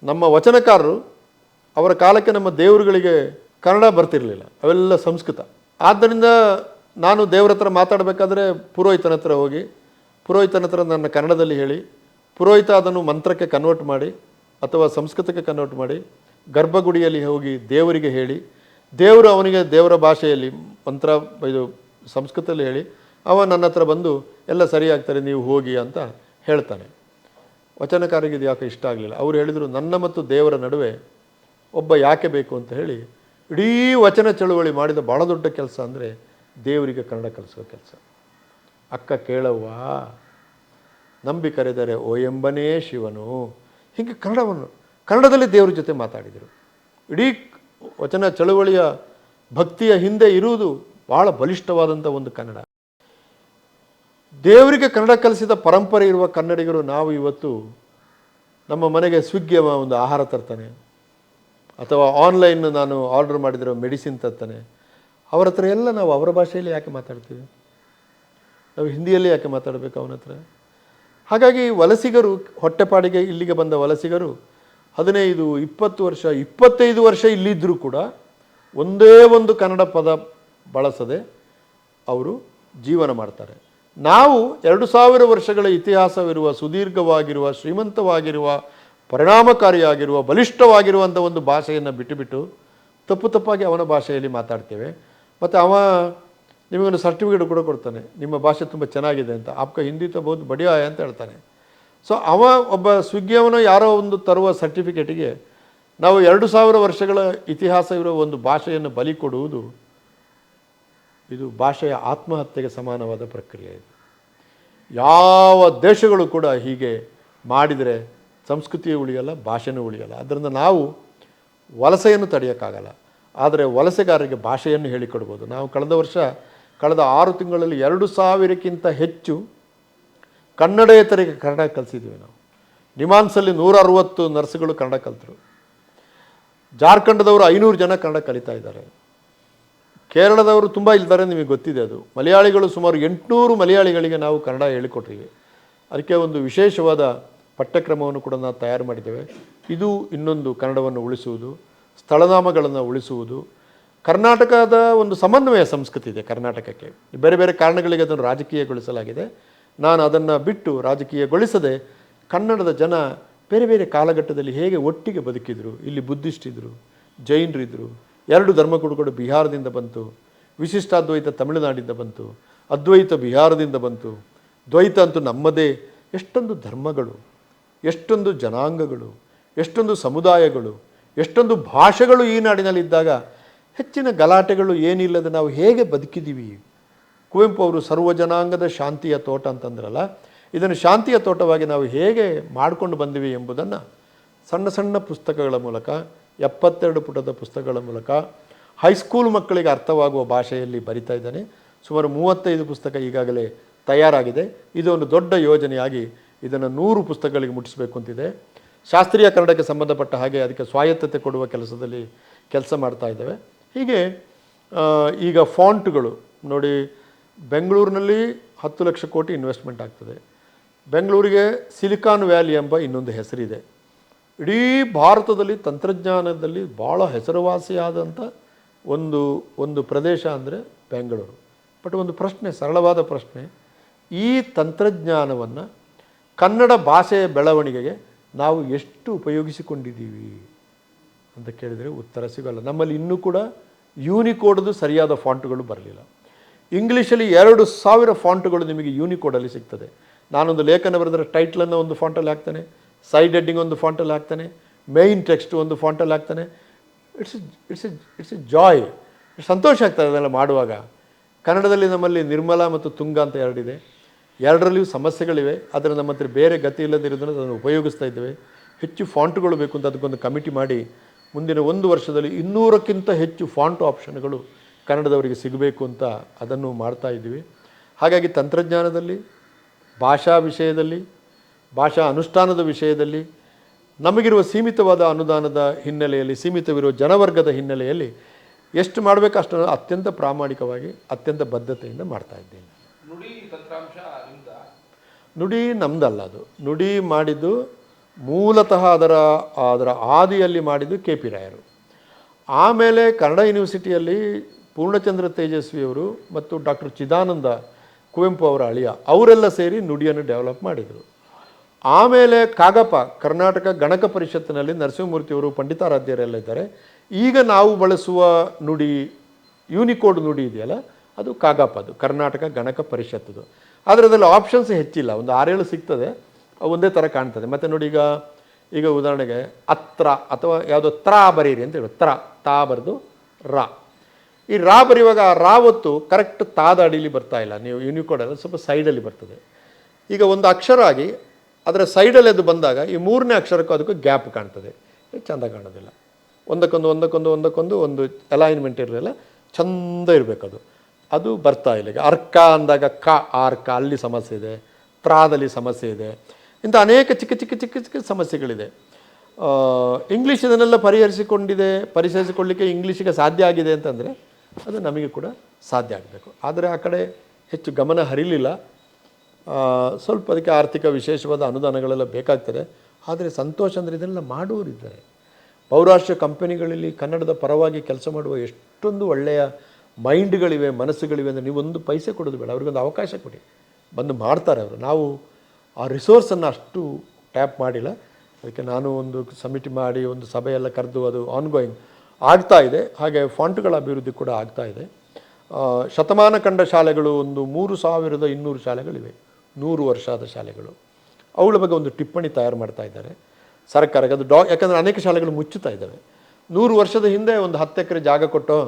ನಮ್ಮ ವಚನಕಾರರು ಅವರ ಕಾಲಕ್ಕೆ ನಮ್ಮ ದೇವರುಗಳಿಗೆ ಕನ್ನಡ ಬರ್ತಿರಲಿಲ್ಲ, ಅವೆಲ್ಲ ಸಂಸ್ಕೃತ. ಆದ್ದರಿಂದ ನಾನು ದೇವರ ಹತ್ರ ಮಾತಾಡಬೇಕಾದ್ರೆ ಪುರೋಹಿತನ ಹತ್ರ ಹೋಗಿ ಪುರೋಹಿತನ ಹತ್ರ ನನ್ನ ಕನ್ನಡದಲ್ಲಿ ಹೇಳಿ, ಪುರೋಹಿತ ಅದನ್ನು ಮಂತ್ರಕ್ಕೆ ಕನ್ವರ್ಟ್ ಮಾಡಿ ಅಥವಾ ಸಂಸ್ಕೃತಕ್ಕೆ ಕನ್ವರ್ಟ್ ಮಾಡಿ ಗರ್ಭಗುಡಿಯಲ್ಲಿ ಹೋಗಿ ದೇವರಿಗೆ ಹೇಳಿ, ದೇವರು ಅವನಿಗೆ ದೇವರ ಭಾಷೆಯಲ್ಲಿ ಮಂತ್ರ ಇದು ಸಂಸ್ಕೃತದಲ್ಲಿ ಹೇಳಿ ಅವ ನನ್ನ ಹತ್ರ ಬಂದು ಎಲ್ಲ ಸರಿಯಾಗ್ತಾರೆ ನೀವು ಹೋಗಿ ಅಂತ ಹೇಳ್ತಾನೆ. ವಚನಕಾರರಿಗೆ ಇದು ಯಾಕೆ ಇಷ್ಟ ಆಗಲಿಲ್ಲ. ಅವರು ಹೇಳಿದರು, ನನ್ನ ಮತ್ತು ದೇವರ ನಡುವೆ ಒಬ್ಬ ಯಾಕೆ ಬೇಕು ಅಂತ ಹೇಳಿ ಇಡೀ ವಚನ ಚಳುವಳಿ ಮಾಡಿದ ಭಾಳ ದೊಡ್ಡ ಕೆಲಸ ಅಂದರೆ ದೇವರಿಗೆ ಕನ್ನಡ ಕಲಿಸೋ ಕೆಲಸ. ಅಕ್ಕ ಕೇಳವ್ವ ನಂಬಿ ಕರೆದರೆ ಓ ಎಂಬನೇ ಶಿವನು, ಹೀಗೆ ಕನ್ನಡದಲ್ಲಿ ದೇವ್ರ ಜೊತೆ ಮಾತಾಡಿದರು. ಇಡೀ ವಚನ ಚಳುವಳಿಯ ಭಕ್ತಿಯ ಹಿಂದೆ ಇರುವುದು ಭಾಳ ಬಲಿಷ್ಠವಾದಂಥ ಒಂದು ಕನ್ನಡ. ದೇವರಿಗೆ ಕನ್ನಡ ಕಲಿಸಿದ ಪರಂಪರೆ ಇರುವ ಕನ್ನಡಿಗರು ನಾವು ಇವತ್ತು ನಮ್ಮ ಮನೆಗೆ ಸ್ವಿಗ್ಗಿಯ ಒಂದು ಆಹಾರ ತರ್ತಾನೆ ಅಥವಾ ಆನ್ಲೈನ್ ನಾನು ಆರ್ಡರ್ ಮಾಡಿದಿರೋ ಮೆಡಿಸಿನ್ ತರ್ತಾನೆ, ಅವರ ಹತ್ರ ಎಲ್ಲ ನಾವು ಅವರ ಭಾಷೆಯಲ್ಲಿ ಯಾಕೆ ಮಾತಾಡ್ತೀವಿ? ನಾವು ಹಿಂದಿಯಲ್ಲಿ ಯಾಕೆ ಮಾತಾಡಬೇಕು ಅವನ ಹತ್ರ? ಹಾಗಾಗಿ ವಲಸಿಗರು ಹೊಟ್ಟೆಪಾಡಿಗೆ ಇಲ್ಲಿಗೆ ಬಂದ ವಲಸಿಗರು 15, 20 ವರ್ಷ 25 ವರ್ಷ ಇಲ್ಲಿದ್ದರೂ ಕೂಡ ಒಂದೇ ಒಂದು ಕನ್ನಡ ಪದ ಬಳಸದೆ ಅವರು ಜೀವನ ಮಾಡ್ತಾರೆ. ನಾವು 2000 ವರ್ಷಗಳ ಇತಿಹಾಸವಿರುವ, ಸುದೀರ್ಘವಾಗಿರುವ, ಶ್ರೀಮಂತವಾಗಿರುವ, ಪರಿಣಾಮಕಾರಿಯಾಗಿರುವ, ಬಲಿಷ್ಠವಾಗಿರುವಂಥ ಒಂದು ಭಾಷೆಯನ್ನು ಬಿಟ್ಟುಬಿಟ್ಟು ತಪ್ಪಾಗಿ ಅವನ ಭಾಷೆಯಲ್ಲಿ ಮಾತಾಡ್ತೇವೆ. ಮತ್ತು ಅವ ನಿಮಗೊಂದು ಸರ್ಟಿಫಿಕೇಟ್ ಕೂಡ ಕೊಡ್ತಾನೆ, ನಿಮ್ಮ ಭಾಷೆ ತುಂಬ ಚೆನ್ನಾಗಿದೆ ಅಂತ, ಆಪ್ಕ ಹಿಂದಿ ತೋ ಬಹುತ್ ಬಡಿಯಾ ಅಂತ ಹೇಳ್ತಾನೆ. ಸೊ ಅವ ಒಬ್ಬ ಸ್ವಿಗ್ಗಿಯವನು ಯಾರೋ ಒಂದು ತರುವ ಸರ್ಟಿಫಿಕೇಟಿಗೆ ನಾವು 2000 ವರ್ಷಗಳ ಇತಿಹಾಸ ಇರೋ ಒಂದು ಭಾಷೆಯನ್ನು ಬಲಿ ಕೊಡುವುದು ಇದು ಭಾಷೆಯ ಆತ್ಮಹತ್ಯೆಗೆ ಸಮಾನವಾದ ಪ್ರಕ್ರಿಯೆ. ಇದು ಯಾವ ದೇಶಗಳು ಕೂಡ ಹೀಗೆ ಮಾಡಿದರೆ ಸಂಸ್ಕೃತಿಯೂ ಉಳಿಯಲ್ಲ, ಭಾಷೆನೂ ಉಳಿಯಲ್ಲ. ಅದರಿಂದ ನಾವು ವಲಸೆಯನ್ನು ತಡೆಯೋಕ್ಕಾಗಲ್ಲ, ಆದರೆ ವಲಸೆಗಾರರಿಗೆ ಭಾಷೆಯನ್ನು ಹೇಳಿಕೊಡ್ಬೋದು. ನಾವು ಕಳೆದ 6 ತಿಂಗಳಲ್ಲಿ 2000ಕ್ಕಿಂತ ಹೆಚ್ಚು ಕನ್ನಡೇತರಿಗೆ ಕನ್ನಡ ಕಲಿಸಿದ್ವಿ. ನಾವು ನಿಮಾನ್ಸಲ್ಲಿ 160 ನರ್ಸ್ಗಳು ಕನ್ನಡ ಕಲಿತರು. ಜಾರ್ಖಂಡದವರು 500 ಜನ ಕನ್ನಡ ಕಲಿತಾ ಇದ್ದಾರೆ. ಕೇರಳದವರು ತುಂಬ ಇದ್ದಾರೆ, ನಿಮಗೆ ಗೊತ್ತಿದೆ ಅದು. ಮಲಯಾಳಿಗಳು ಸುಮಾರು 800 ಮಲಯಾಳಿಗಳಿಗೆ ನಾವು ಕನ್ನಡ ಹೇಳಿಕೊಟ್ರಿವಿ. ಅದಕ್ಕೆ ಒಂದು ವಿಶೇಷವಾದ ಪಠ್ಯಕ್ರಮವನ್ನು ಕೂಡ ನಾವು ತಯಾರು ಮಾಡಿದ್ದೇವೆ. ಇದು ಇನ್ನೊಂದು ಕನ್ನಡವನ್ನು ಉಳಿಸುವುದು, ಸ್ಥಳನಾಮಗಳನ್ನು ಉಳಿಸುವುದು. ಕರ್ನಾಟಕದ ಒಂದು ಸಮನ್ವಯ ಸಂಸ್ಕೃತಿ ಇದೆ ಕರ್ನಾಟಕಕ್ಕೆ. ಬೇರೆ ಬೇರೆ ಕಾರಣಗಳಿಗೆ ಅದನ್ನು ರಾಜಕೀಯಗೊಳಿಸಲಾಗಿದೆ. ನಾನು ಅದನ್ನು ಬಿಟ್ಟು ರಾಜಕೀಯಗೊಳಿಸದೆ ಕನ್ನಡದ ಜನ ಬೇರೆ ಬೇರೆ ಕಾಲಘಟ್ಟದಲ್ಲಿ ಹೇಗೆ ಒಟ್ಟಿಗೆ ಬದುಕಿದರು. ಇಲ್ಲಿ ಬುದ್ಧಿಸ್ಟ್ ಇದ್ದರು, ಜೈನರಿದ್ದರು, 2 ಧರ್ಮಗುರುಗಳು ಬಿಹಾರದಿಂದ ಬಂತು, ವಿಶಿಷ್ಟಾದ್ವೈತ ತಮಿಳುನಾಡಿಂದ ಬಂತು, ಅದ್ವೈತ ಬಿಹಾರದಿಂದ ಬಂತು, ದ್ವೈತ ಅಂತೂ ನಮ್ಮದೇ. ಎಷ್ಟೊಂದು ಧರ್ಮಗಳು, ಎಷ್ಟೊಂದು ಜನಾಂಗಗಳು, ಎಷ್ಟೊಂದು ಸಮುದಾಯಗಳು, ಎಷ್ಟೊಂದು ಭಾಷೆಗಳು ಈ ನಾಡಿನಲ್ಲಿದ್ದಾಗ ಹೆಚ್ಚಿನ ಗಲಾಟೆಗಳು ಏನಿಲ್ಲದೆ ನಾವು ಹೇಗೆ ಬದುಕಿದ್ದೀವಿ. ಕುವೆಂಪು ಅವರು ಸರ್ವಜನಾಂಗದ ಶಾಂತಿಯ ತೋಟ ಅಂತಂದ್ರಲ್ಲ, ಇದನ್ನು ಶಾಂತಿಯ ತೋಟವಾಗಿ ನಾವು ಹೇಗೆ ಮಾಡಿಕೊಂಡು ಬಂದಿವಿ ಎಂಬುದನ್ನು ಸಣ್ಣ ಸಣ್ಣ ಪುಸ್ತಕಗಳ ಮೂಲಕ, 72 ಪುಟದ ಪುಸ್ತಕಗಳ ಮೂಲಕ ಹೈಸ್ಕೂಲ್ ಮಕ್ಕಳಿಗೆ ಅರ್ಥವಾಗುವ ಭಾಷೆಯಲ್ಲಿ ಬರಿತಾ ಇದ್ದಾನೆ. ಸುಮಾರು 35 ಪುಸ್ತಕ ಈಗಾಗಲೇ ತಯಾರಾಗಿದೆ. ಇದು ಒಂದು ದೊಡ್ಡ ಯೋಜನೆಯಾಗಿ ಇದನ್ನು 100 ಪುಸ್ತಕಗಳಿಗೆ ಮುಟ್ಟಿಸಬೇಕು ಅಂತಿದೆ. ಶಾಸ್ತ್ರೀಯ ಕನ್ನಡಕ್ಕೆ ಸಂಬಂಧಪಟ್ಟ ಹಾಗೆ ಅದಕ್ಕೆ ಸ್ವಾಯತ್ತತೆ ಕೊಡುವ ಕೆಲಸದಲ್ಲಿ ಕೆಲಸ ಮಾಡ್ತಾ ಇದ್ದೇವೆ. ಹೀಗೆ ಈಗ ಫಾಂಟ್ಗಳು ನೋಡಿ, ಬೆಂಗಳೂರಿನಲ್ಲಿ 10 ಲಕ್ಷ ಕೋಟಿ ಇನ್ವೆಸ್ಟ್ಮೆಂಟ್ ಆಗ್ತದೆ. ಬೆಂಗಳೂರಿಗೆ ಸಿಲಿಕಾನ್ ವ್ಯಾಲಿ ಎಂಬ ಇನ್ನೊಂದು ಹೆಸರಿದೆ. ಇಡೀ ಭಾರತದಲ್ಲಿ ತಂತ್ರಜ್ಞಾನದಲ್ಲಿ ಭಾಳ ಹೆಸರುವಾಸಿಯಾದಂಥ ಒಂದು ಪ್ರದೇಶ ಅಂದರೆ ಬೆಂಗಳೂರು. ಬಟ್ ಒಂದು ಪ್ರಶ್ನೆ, ಸರಳವಾದ ಪ್ರಶ್ನೆ, ಈ ತಂತ್ರಜ್ಞಾನವನ್ನು ಕನ್ನಡ ಭಾಷೆಯ ಬೆಳವಣಿಗೆಗೆ ನಾವು ಎಷ್ಟು ಉಪಯೋಗಿಸಿಕೊಂಡಿದ್ದೀವಿ ಅಂತ ಕೇಳಿದರೆ ಉತ್ತರ ಸಿಗೋಲ್ಲ. ನಮ್ಮಲ್ಲಿ ಇನ್ನೂ ಕೂಡ ಯೂನಿಕೋಡ್ದು ಸರಿಯಾದ ಫಾಂಟ್ಗಳು ಬರಲಿಲ್ಲ. ಇಂಗ್ಲೀಷಲ್ಲಿ 2000 ಫಾಂಟ್ಗಳು ನಿಮಗೆ ಯೂನಿಕೋಡಲ್ಲಿ ಸಿಗ್ತದೆ. ನಾನೊಂದು ಲೇಖನ ಬರೆದರೆ ಟೈಟ್ಲನ್ನು ಒಂದು ಫಾಂಟಲ್ಲಿ ಹಾಕ್ತಾನೆ, ಸೈಡ್ ಹೆಡ್ಡಿಂಗ್ ಒಂದು ಫಾಂಟಲ್ಲಿ ಹಾಕ್ತಾನೆ, ಮೇಯ್ನ್ ಟೆಕ್ಸ್ಟ್ ಒಂದು ಫಾಂಟಲ್ಲಿ ಹಾಕ್ತಾನೆ. ಇಟ್ಸ್ ಎ ಜಾಯ್, ಸಂತೋಷ ಆಗ್ತದೆ ಅದೆಲ್ಲ ಮಾಡುವಾಗ. ಕನ್ನಡದಲ್ಲಿ ನಮ್ಮಲ್ಲಿ ನಿರ್ಮಲ ಮತ್ತು ತುಂಗ ಅಂತ 2 ಇದೆ. 2ರಲ್ಲಿಯೂ ಸಮಸ್ಯೆಗಳಿವೆ, ಆದರೆ ನಮ್ಮ ಹತ್ರ ಬೇರೆ ಗತಿ ಇಲ್ಲದಿರೋದನ್ನು ಅದನ್ನು ಉಪಯೋಗಿಸ್ತಾ ಇದ್ದೇವೆ. ಹೆಚ್ಚು ಫಾಂಟ್ಗಳು ಬೇಕು ಅಂತ ಅದಕ್ಕೊಂದು ಕಮಿಟಿ ಮಾಡಿ ಮುಂದಿನ 1 ವರ್ಷದಲ್ಲಿ 200ಕ್ಕಿಂತ ಹೆಚ್ಚು ಫಾಂಟ್ ಆಪ್ಷನ್ಗಳು ಕನ್ನಡದವರಿಗೆ ಸಿಗಬೇಕು ಅಂತ ಅದನ್ನು ಮಾಡ್ತಾ ಇದ್ದೀವಿ. ಹಾಗಾಗಿ ತಂತ್ರಜ್ಞಾನದಲ್ಲಿ, ಭಾಷಾ ವಿಷಯದಲ್ಲಿ, ಭಾಷಾ ಅನುಷ್ಠಾನದ ವಿಷಯದಲ್ಲಿ ನಮಗಿರುವ ಸೀಮಿತವಾದ ಅನುದಾನದ ಹಿನ್ನೆಲೆಯಲ್ಲಿ, ಸೀಮಿತವಿರುವ ಜನವರ್ಗದ ಹಿನ್ನೆಲೆಯಲ್ಲಿ ಎಷ್ಟು ಮಾಡಬೇಕು ಅಷ್ಟನ್ನು ಅತ್ಯಂತ ಪ್ರಾಮಾಣಿಕವಾಗಿ, ಅತ್ಯಂತ ಬದ್ಧತೆಯಿಂದ ಮಾಡ್ತಾ ಇದ್ದೇನೆ. ನುಡಿ ತಂತ್ರಾಂಶ ನುಡಿ ನಮ್ಮದಲ್ಲ, ಅದು ನುಡಿ ಮಾಡಿದ್ದು ಮೂಲತಃ ಅದರ ಆದಿಯಲ್ಲಿ ಮಾಡಿದ್ದು ಕೆ ಪಿ ರಾಯರು. ಆಮೇಲೆ ಕನ್ನಡ ಯೂನಿವರ್ಸಿಟಿಯಲ್ಲಿ ಪೂರ್ಣಚಂದ್ರ ತೇಜಸ್ವಿಯವರು ಮತ್ತು ಡಾಕ್ಟರ್ ಚಿದಾನಂದ ಕುವೆಂಪು ಅವರ ಅಳಿಯ ಅವರೆಲ್ಲ ಸೇರಿ ನುಡಿಯನ್ನು ಡೆವಲಪ್ ಮಾಡಿದರು. ಆಮೇಲೆ ಕಾಗಪ ಕರ್ನಾಟಕ ಗಣಕ ಪರಿಷತ್ತಿನಲ್ಲಿ ನರಸಿಂಹಮೂರ್ತಿಯವರು ಪಂಡಿತಾರಾಧ್ಯರೆಲ್ಲ ಇದ್ದಾರೆ. ಈಗ ನಾವು ಬಳಸುವ ನುಡಿ ಯೂನಿಕೋಡ್ ನುಡಿ ಇದೆಯಲ್ಲ ಅದು ಕಾಗಪ, ಅದು ಕರ್ನಾಟಕ ಗಣಕ ಪರಿಷತ್ತದು. ಆದರೆ ಅದರಲ್ಲಿ ಆಪ್ಷನ್ಸ್ ಹೆಚ್ಚಿಲ್ಲ, ಒಂದು 6-7 ಸಿಗ್ತದೆ, ಒಂದೇ ಥರ ಕಾಣ್ತದೆ. ಮತ್ತು ನೋಡಿ ಈಗ ಉದಾಹರಣೆಗೆ ಅತ್ರ ಅಥವಾ ಯಾವುದೋ ತ್ರಾ ಬರೀರಿ ಅಂತ ಹೇಳೋದು, ತಾ ಬರೆದು ರಾ. ಈ ರಾ ಬರೆಯುವಾಗ ಆ ರಾ ಒತ್ತು ಕರೆಕ್ಟ್ ತಾದ ಅಡಿಲಿ ಬರ್ತಾ ಇಲ್ಲ, ನೀವು ಯೂನಿಕೋಡಲ್ಲಿ ಸ್ವಲ್ಪ ಸೈಡಲ್ಲಿ ಬರ್ತದೆ. ಈಗ ಒಂದು ಅಕ್ಷರ ಆಗಿ ಅದರ ಸೈಡಲ್ಲಿ ಅದು ಬಂದಾಗ ಈ 3ನೇ ಅಕ್ಷರಕ್ಕೂ ಅದಕ್ಕೂ ಗ್ಯಾಪ್ ಕಾಣ್ತದೆ, ಚೆಂದ ಕಾಣೋದಿಲ್ಲ. ಒಂದಕ್ಕೊಂದು ಒಂದು ಅಲೈನ್ಮೆಂಟ್ ಇರಲಿಲ್ಲ, ಚೆಂದ ಇರಬೇಕದು. ಅದು ಬರ್ತಾ ಇಲ್ಲ. ಈಗ ಅರ್ಕ ಅಂದಾಗ ಆರ್ಕ ಅಲ್ಲಿ ಸಮಸ್ಯೆ ಇದೆ, ತ್ರಾದಲ್ಲಿ ಸಮಸ್ಯೆ ಇದೆ. ಇಂಥ ಅನೇಕ ಚಿಕ್ಕ ಚಿಕ್ಕ ಚಿಕ್ಕ ಚಿಕ್ಕ ಸಮಸ್ಯೆಗಳಿದೆ. ಇಂಗ್ಲೀಷ್ ಇದನ್ನೆಲ್ಲ ಪರಿಹರಿಸಿಕೊಳ್ಳಲಿಕ್ಕೆ ಇಂಗ್ಲೀಷಿಗೆ ಸಾಧ್ಯ ಆಗಿದೆ ಅಂತಂದರೆ ಅದು ನಮಗೆ ಕೂಡ ಸಾಧ್ಯ ಆಗಬೇಕು. ಆದರೆ ಆ ಕಡೆ ಹೆಚ್ಚು ಗಮನ ಹರಿಲಿಲ್ಲ. ಸ್ವಲ್ಪ ಅದಕ್ಕೆ ಆರ್ಥಿಕ ವಿಶೇಷವಾದ ಅನುದಾನಗಳೆಲ್ಲ ಬೇಕಾಗ್ತದೆ. ಆದರೆ ಸಂತೋಷ ಅಂದರೆ ಇದನ್ನೆಲ್ಲ ಮಾಡುವವರಿದ್ದಾರೆ. ಬಹುರಾಷ್ಟ್ರೀಯ ಕಂಪನಿಗಳಲ್ಲಿ ಕನ್ನಡದ ಪರವಾಗಿ ಕೆಲಸ ಮಾಡುವ ಎಷ್ಟೊಂದು ಒಳ್ಳೆಯ ಮೈಂಡ್ಗಳಿವೆ, ಮನಸ್ಸುಗಳಿವೆ. ಅಂದರೆ ನೀವೊಂದು ಪೈಸೆ ಕೊಡೋದು ಬೇಡ, ಅವ್ರಿಗೊಂದು ಅವಕಾಶ ಕೊಡಿ, ಬಂದು ಮಾಡ್ತಾರೆ ಅವರು. ನಾವು ಆ ರಿಸೋರ್ಸನ್ನು ಅಷ್ಟು ಟ್ಯಾಪ್ ಮಾಡಿಲ್ಲ. ಅದಕ್ಕೆ ನಾನು ಒಂದು ಸಮಿತಿ ಮಾಡಿ ಒಂದು ಸಭೆಯೆಲ್ಲ ಕರೆದು ಅದು ಆನ್ಗೋಯಿಂಗ್ ಆಗ್ತಾ ಇದೆ. ಹಾಗೆ ಫಾಂಟ್ಗಳ ಅಭಿವೃದ್ಧಿ ಕೂಡ ಆಗ್ತಾ ಇದೆ. ಶತಮಾನ ಕಂಡ ಶಾಲೆಗಳು ಒಂದು 3200 ಶಾಲೆಗಳಿವೆ, 100 ವರ್ಷದ ಶಾಲೆಗಳು. ಅವುಗಳ ಬಗ್ಗೆ ಒಂದು ಟಿಪ್ಪಣಿ ತಯಾರು ಮಾಡ್ತಾ ಇದ್ದಾರೆ ಸರ್ಕಾರಕ್ಕೆ. ಅದು ಯಾಕಂದರೆ ಅನೇಕ ಶಾಲೆಗಳು ಮುಚ್ಚುತ್ತಾ ಇದ್ದಾವೆ. 100 ವರ್ಷದ ಹಿಂದೆ ಒಂದು 10 ಎಕರೆ ಜಾಗ ಕೊಟ್ಟು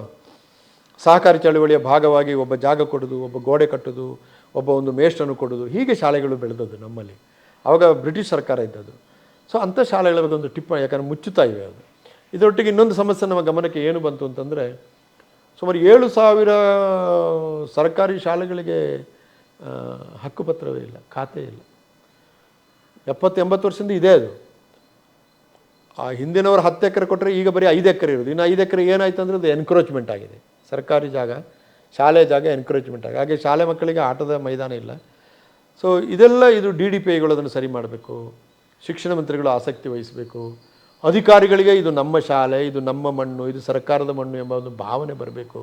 ಸಹಕಾರಿ ಚಳವಳಿಯ ಭಾಗವಾಗಿ ಒಬ್ಬ ಜಾಗ ಕೊಡೋದು, ಒಬ್ಬ ಗೋಡೆ ಕಟ್ಟೋದು, ಒಬ್ಬ ಒಂದು ಮೇಷ್ಟನ್ನು ಕೊಡೋದು, ಹೀಗೆ ಶಾಲೆಗಳು ಬೆಳೆದದ್ದು ನಮ್ಮಲ್ಲಿ. ಆವಾಗ ಬ್ರಿಟಿಷ್ ಸರ್ಕಾರ ಇದ್ದದ್ದು. ಸೊ ಅಂಥ ಶಾಲೆಗಳ ಬಗ್ಗೆ ಒಂದು ಟಿಪ್ಪಣಿ, ಯಾಕಂದರೆ ಮುಚ್ಚುತ್ತಾ ಇವೆ ಅದು. ಇದರೊಟ್ಟಿಗೆ ಇನ್ನೊಂದು ಸಮಸ್ಯೆ ನಮ್ಮ ಗಮನಕ್ಕೆ ಏನು ಬಂತು ಅಂತಂದರೆ, ಸುಮಾರು 7000 ಸರ್ಕಾರಿ ಶಾಲೆಗಳಿಗೆ ಹಕ್ಕುಪತ್ರವೇ ಇಲ್ಲ, ಖಾತೆ ಇಲ್ಲ. 70-80 ವರ್ಷದಿಂದ ಇದೆ ಅದು. ಆ ಹಿಂದಿನವರು 10 ಎಕರೆ ಕೊಟ್ಟರೆ ಈಗ ಬರೀ 5 ಎಕರೆ ಇರೋದು. ಇನ್ನು 5 ಎಕರೆ ಏನಾಯ್ತು ಅಂದರೆ ಅದು ಎನ್ಕ್ರೋಚ್ಮೆಂಟ್ ಆಗಿದೆ. ಸರ್ಕಾರಿ ಜಾಗ, ಶಾಲೆ ಜಾಗ ಎನ್ಕ್ರೋಚ್ಮೆಂಟ್ ಆಗಿದೆ. ಹಾಗೆ ಶಾಲೆ ಮಕ್ಕಳಿಗೆ ಆಟದ ಮೈದಾನ ಇಲ್ಲ. ಸೊ ಇದು DDPIಗಳು ಅದನ್ನು ಸರಿ ಮಾಡಬೇಕು. ಶಿಕ್ಷಣ ಮಂತ್ರಿಗಳು ಆಸಕ್ತಿ ವಹಿಸಬೇಕು. ಅಧಿಕಾರಿಗಳಿಗೆ ಇದು ನಮ್ಮ ಶಾಲೆ, ಇದು ನಮ್ಮ ಮಣ್ಣು, ಇದು ಸರ್ಕಾರದ ಮಣ್ಣು ಎಂಬ ಒಂದು ಭಾವನೆ ಬರಬೇಕು.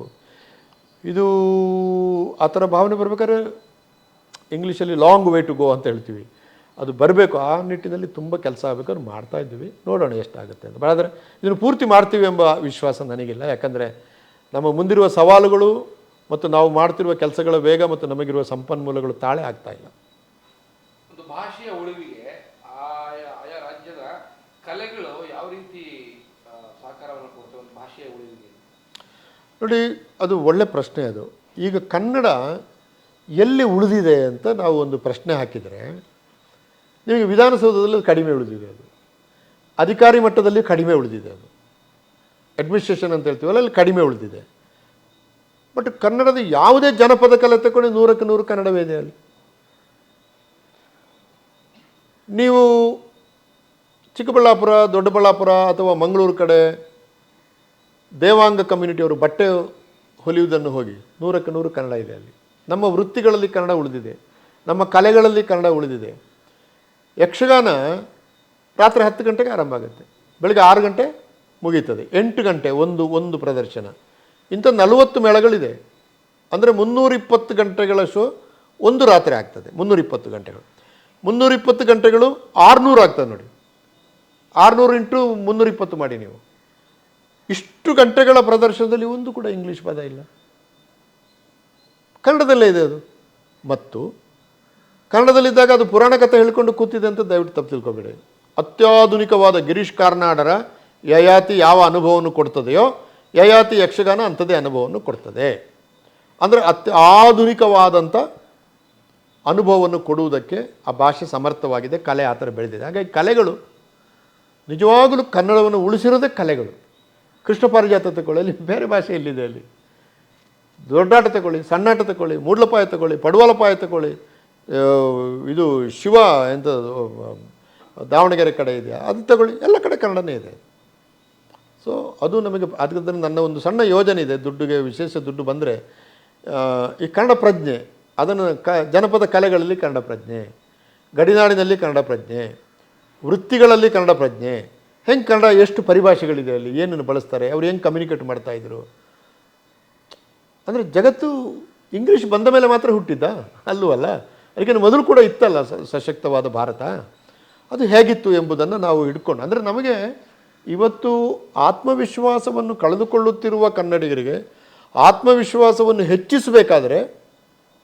ಇದು ಆ ಥರ ಭಾವನೆ ಬರಬೇಕಾದ್ರೆ ಇಂಗ್ಲೀಷಲ್ಲಿ ಲಾಂಗ್ ವೇ ಟು ಗೋ ಅಂತ ಹೇಳ್ತೀವಿ, ಅದು ಬರಬೇಕು. ಆ ನಿಟ್ಟಿನಲ್ಲಿ ತುಂಬ ಕೆಲಸ ಆಗಬೇಕು. ಅದು ಮಾಡ್ತಾಯಿದ್ದೀವಿ, ನೋಡೋಣ ಎಷ್ಟಾಗುತ್ತೆ ಅಂತ. ಆದರೆ ಇದನ್ನು ಪೂರ್ತಿ ಮಾಡ್ತೀವಿ ಎಂಬ ವಿಶ್ವಾಸ ನನಗಿಲ್ಲ. ಯಾಕಂದರೆ ನಮ್ಮ ಮುಂದಿರುವ ಸವಾಲುಗಳು ಮತ್ತು ನಾವು ಮಾಡ್ತಿರುವ ಕೆಲಸಗಳ ವೇಗ ಮತ್ತು ನಮಗಿರುವ ಸಂಪನ್ಮೂಲಗಳು ತಾಳೆ ಆಗ್ತಾ ಇಲ್ಲ. ಒಂದು ಭಾಷೆಯ ಉಳಿವಿಗೆ ಆಯಾ ರಾಜ್ಯದ ಕಲೆಗಳು ಯಾವ ರೀತಿ ಸಹಕಾರವನ್ನು ಕೊಡ್ತವೆ ಒಂದು ಭಾಷೆಯ ಉಳಿವಿಗೆ? ನೋಡಿ, ಅದು ಒಳ್ಳೆ ಪ್ರಶ್ನೆ. ಅದು ಈಗ ಕನ್ನಡ ಎಲ್ಲಿ ಉಳಿದಿದೆ ಅಂತ ನಾವು ಒಂದು ಪ್ರಶ್ನೆ ಹಾಕಿದರೆ, ನಿಮಗೆ ವಿಧಾನಸೌಧದಲ್ಲಿ ಕಡಿಮೆ ಉಳಿದಿದೆ, ಅದು ಅಧಿಕಾರಿ ಮಟ್ಟದಲ್ಲಿ ಕಡಿಮೆ ಉಳಿದಿದೆ, ಅದು ಅಡ್ಮಿನಿಸ್ಟ್ರೇಷನ್ ಅಂತ ಹೇಳ್ತೀವಲ್ಲ ಅಲ್ಲಿ ಕಡಿಮೆ ಉಳಿದಿದೆ. ಬಟ್ ಕನ್ನಡದ ಯಾವುದೇ ಜನಪದ ಕಲೆ ತಗೊಂಡು 100ಕ್ಕೆ 100 ಕನ್ನಡವೇ ಇದೆ ಅಲ್ಲಿ. ನೀವು ಚಿಕ್ಕಬಳ್ಳಾಪುರ, ದೊಡ್ಡಬಳ್ಳಾಪುರ ಅಥವಾ ಮಂಗಳೂರು ಕಡೆ ದೇವಾಂಗ ಕಮ್ಯುನಿಟಿಯವರು ಬಟ್ಟೆ ಹೊಲಿಯುವುದನ್ನು ಹೋಗಿ 100ಕ್ಕೆ 100 ಕನ್ನಡ ಇದೆ ಅಲ್ಲಿ. ನಮ್ಮ ವೃತ್ತಿಗಳಲ್ಲಿ ಕನ್ನಡ ಉಳಿದಿದೆ, ನಮ್ಮ ಕಲೆಗಳಲ್ಲಿ ಕನ್ನಡ ಉಳಿದಿದೆ. ಯಕ್ಷಗಾನ ರಾತ್ರಿ 10 ಗಂಟೆಗೆ ಆರಂಭ ಆಗುತ್ತೆ, ಬೆಳಗ್ಗೆ 6 ಗಂಟೆ ಮುಗೀತದೆ, 8 ಗಂಟೆ ಒಂದು ಪ್ರದರ್ಶನ. ಇಂಥ 40 ಮೇಳಗಳಿದೆ. ಅಂದರೆ 320 ಗಂಟೆಗಳ ಶೋ ಒಂದು ರಾತ್ರಿ ಆಗ್ತದೆ. 320 ಗಂಟೆಗಳು 320 ಗಂಟೆಗಳು 600 ಆಗ್ತದೆ ನೋಡಿ. 600 ಇಂಟು 320 ಮಾಡಿ ನೀವು. ಇಷ್ಟು ಗಂಟೆಗಳ ಪ್ರದರ್ಶನದಲ್ಲಿ ಒಂದು ಕೂಡ ಇಂಗ್ಲೀಷ್ ಪದ ಇಲ್ಲ, ಕನ್ನಡದಲ್ಲೇ ಇದೆ ಅದು. ಮತ್ತು ಕನ್ನಡದಲ್ಲಿದ್ದಾಗ ಅದು ಪುರಾಣ ಕಥೆ ಹೇಳ್ಕೊಂಡು ಕೂತಿದೆ ಅಂತ ದಯವಿಟ್ಟು ತಪ್ಪು ತಿಳ್ಕೊಬೇಡಿ. ಅತ್ಯಾಧುನಿಕವಾದ ಗಿರೀಶ್ ಕಾರ್ನಾಡರ ಯಯಾತಿ ಯಾವ ಅನುಭವವನ್ನು ಕೊಡ್ತದೆಯೋ ಯಯಾತಿ ಯಕ್ಷಗಾನ ಅಂಥದ್ದೇ ಅನುಭವವನ್ನು ಕೊಡ್ತದೆ. ಅಂದರೆ ಆಧುನಿಕವಾದಂಥ ಅನುಭವವನ್ನು ಕೊಡುವುದಕ್ಕೆ ಆ ಭಾಷೆ ಸಮರ್ಥವಾಗಿದೆ, ಕಲೆ ಆ ಥರ ಬೆಳೆದಿದೆ. ಹಾಗಾಗಿ ಕಲೆಗಳು ನಿಜವಾಗಲೂ ಕನ್ನಡವನ್ನು ಉಳಿಸಿರೋದೇ ಕಲೆಗಳು. ಕೃಷ್ಣ ಪಾರಿಜಾತ ತಗೊಳ್ಳಿ, ಅಲ್ಲಿ ಬೇರೆ ಭಾಷೆ ಎಲ್ಲಿದೆ? ಅಲ್ಲಿ ದೊಡ್ಡಾಟ ತಗೊಳ್ಳಿ, ಸಣ್ಣಾಟ ತಗೊಳ್ಳಿ, ಮೂಡ್ಲಪಾಯ ತಗೊಳ್ಳಿ, ಪಡುವಲಪಾಯ ತಗೊಳ್ಳಿ, ಇದು ಶಿವ ಎಂತ ದಾವಣಗೆರೆ ಕಡೆ ಇದೆಯಾ ಅದು ತಗೊಳ್ಳಿ, ಎಲ್ಲ ಕಡೆ ಕನ್ನಡನೇ ಇದೆ. ಸೊ ಅದು ನಮಗೆ ಅದರಿಂದ ನನ್ನ ಒಂದು ಸಣ್ಣ ಯೋಜನೆ ಇದೆ. ದುಡ್ಡಿಗೆ ವಿಶೇಷ ದುಡ್ಡು ಬಂದರೆ ಈ ಕನ್ನಡ ಪ್ರಜ್ಞೆ ಅದನ್ನು ಜನಪದ ಕಲೆಗಳಲ್ಲಿ ಕನ್ನಡ ಪ್ರಜ್ಞೆ, ಗಡಿನಾಡಿನಲ್ಲಿ ಕನ್ನಡ ಪ್ರಜ್ಞೆ, ವೃತ್ತಿಗಳಲ್ಲಿ ಕನ್ನಡ ಪ್ರಜ್ಞೆ, ಹೆಂಗೆ ಕನ್ನಡ, ಎಷ್ಟು ಪರಿಭಾಷೆಗಳಿದೆ ಅಲ್ಲಿ, ಏನನ್ನು ಬಳಸ್ತಾರೆ, ಅವ್ರು ಹೆಂಗೆ ಕಮ್ಯುನಿಕೇಟ್ ಮಾಡ್ತಾಯಿದ್ರು. ಅಂದರೆ ಜಗತ್ತು ಇಂಗ್ಲೀಷ್ ಬಂದ ಮೇಲೆ ಮಾತ್ರ ಹುಟ್ಟಿದ್ದ ಅಲ್ಲೂ ಅಲ್ಲ, ಅದಕ್ಕೆ ಮೊದಲು ಕೂಡ ಇತ್ತಲ್ಲ ಸಶಕ್ತವಾದ ಭಾರತ. ಅದು ಹೇಗಿತ್ತು ಎಂಬುದನ್ನು ನಾವು ಹಿಡ್ಕೊಂಡು, ಅಂದರೆ ನಮಗೆ ಇವತ್ತು ಆತ್ಮವಿಶ್ವಾಸವನ್ನು ಕಳೆದುಕೊಳ್ಳುತ್ತಿರುವ ಕನ್ನಡಿಗರಿಗೆ ಆತ್ಮವಿಶ್ವಾಸವನ್ನು ಹೆಚ್ಚಿಸಬೇಕಾದರೆ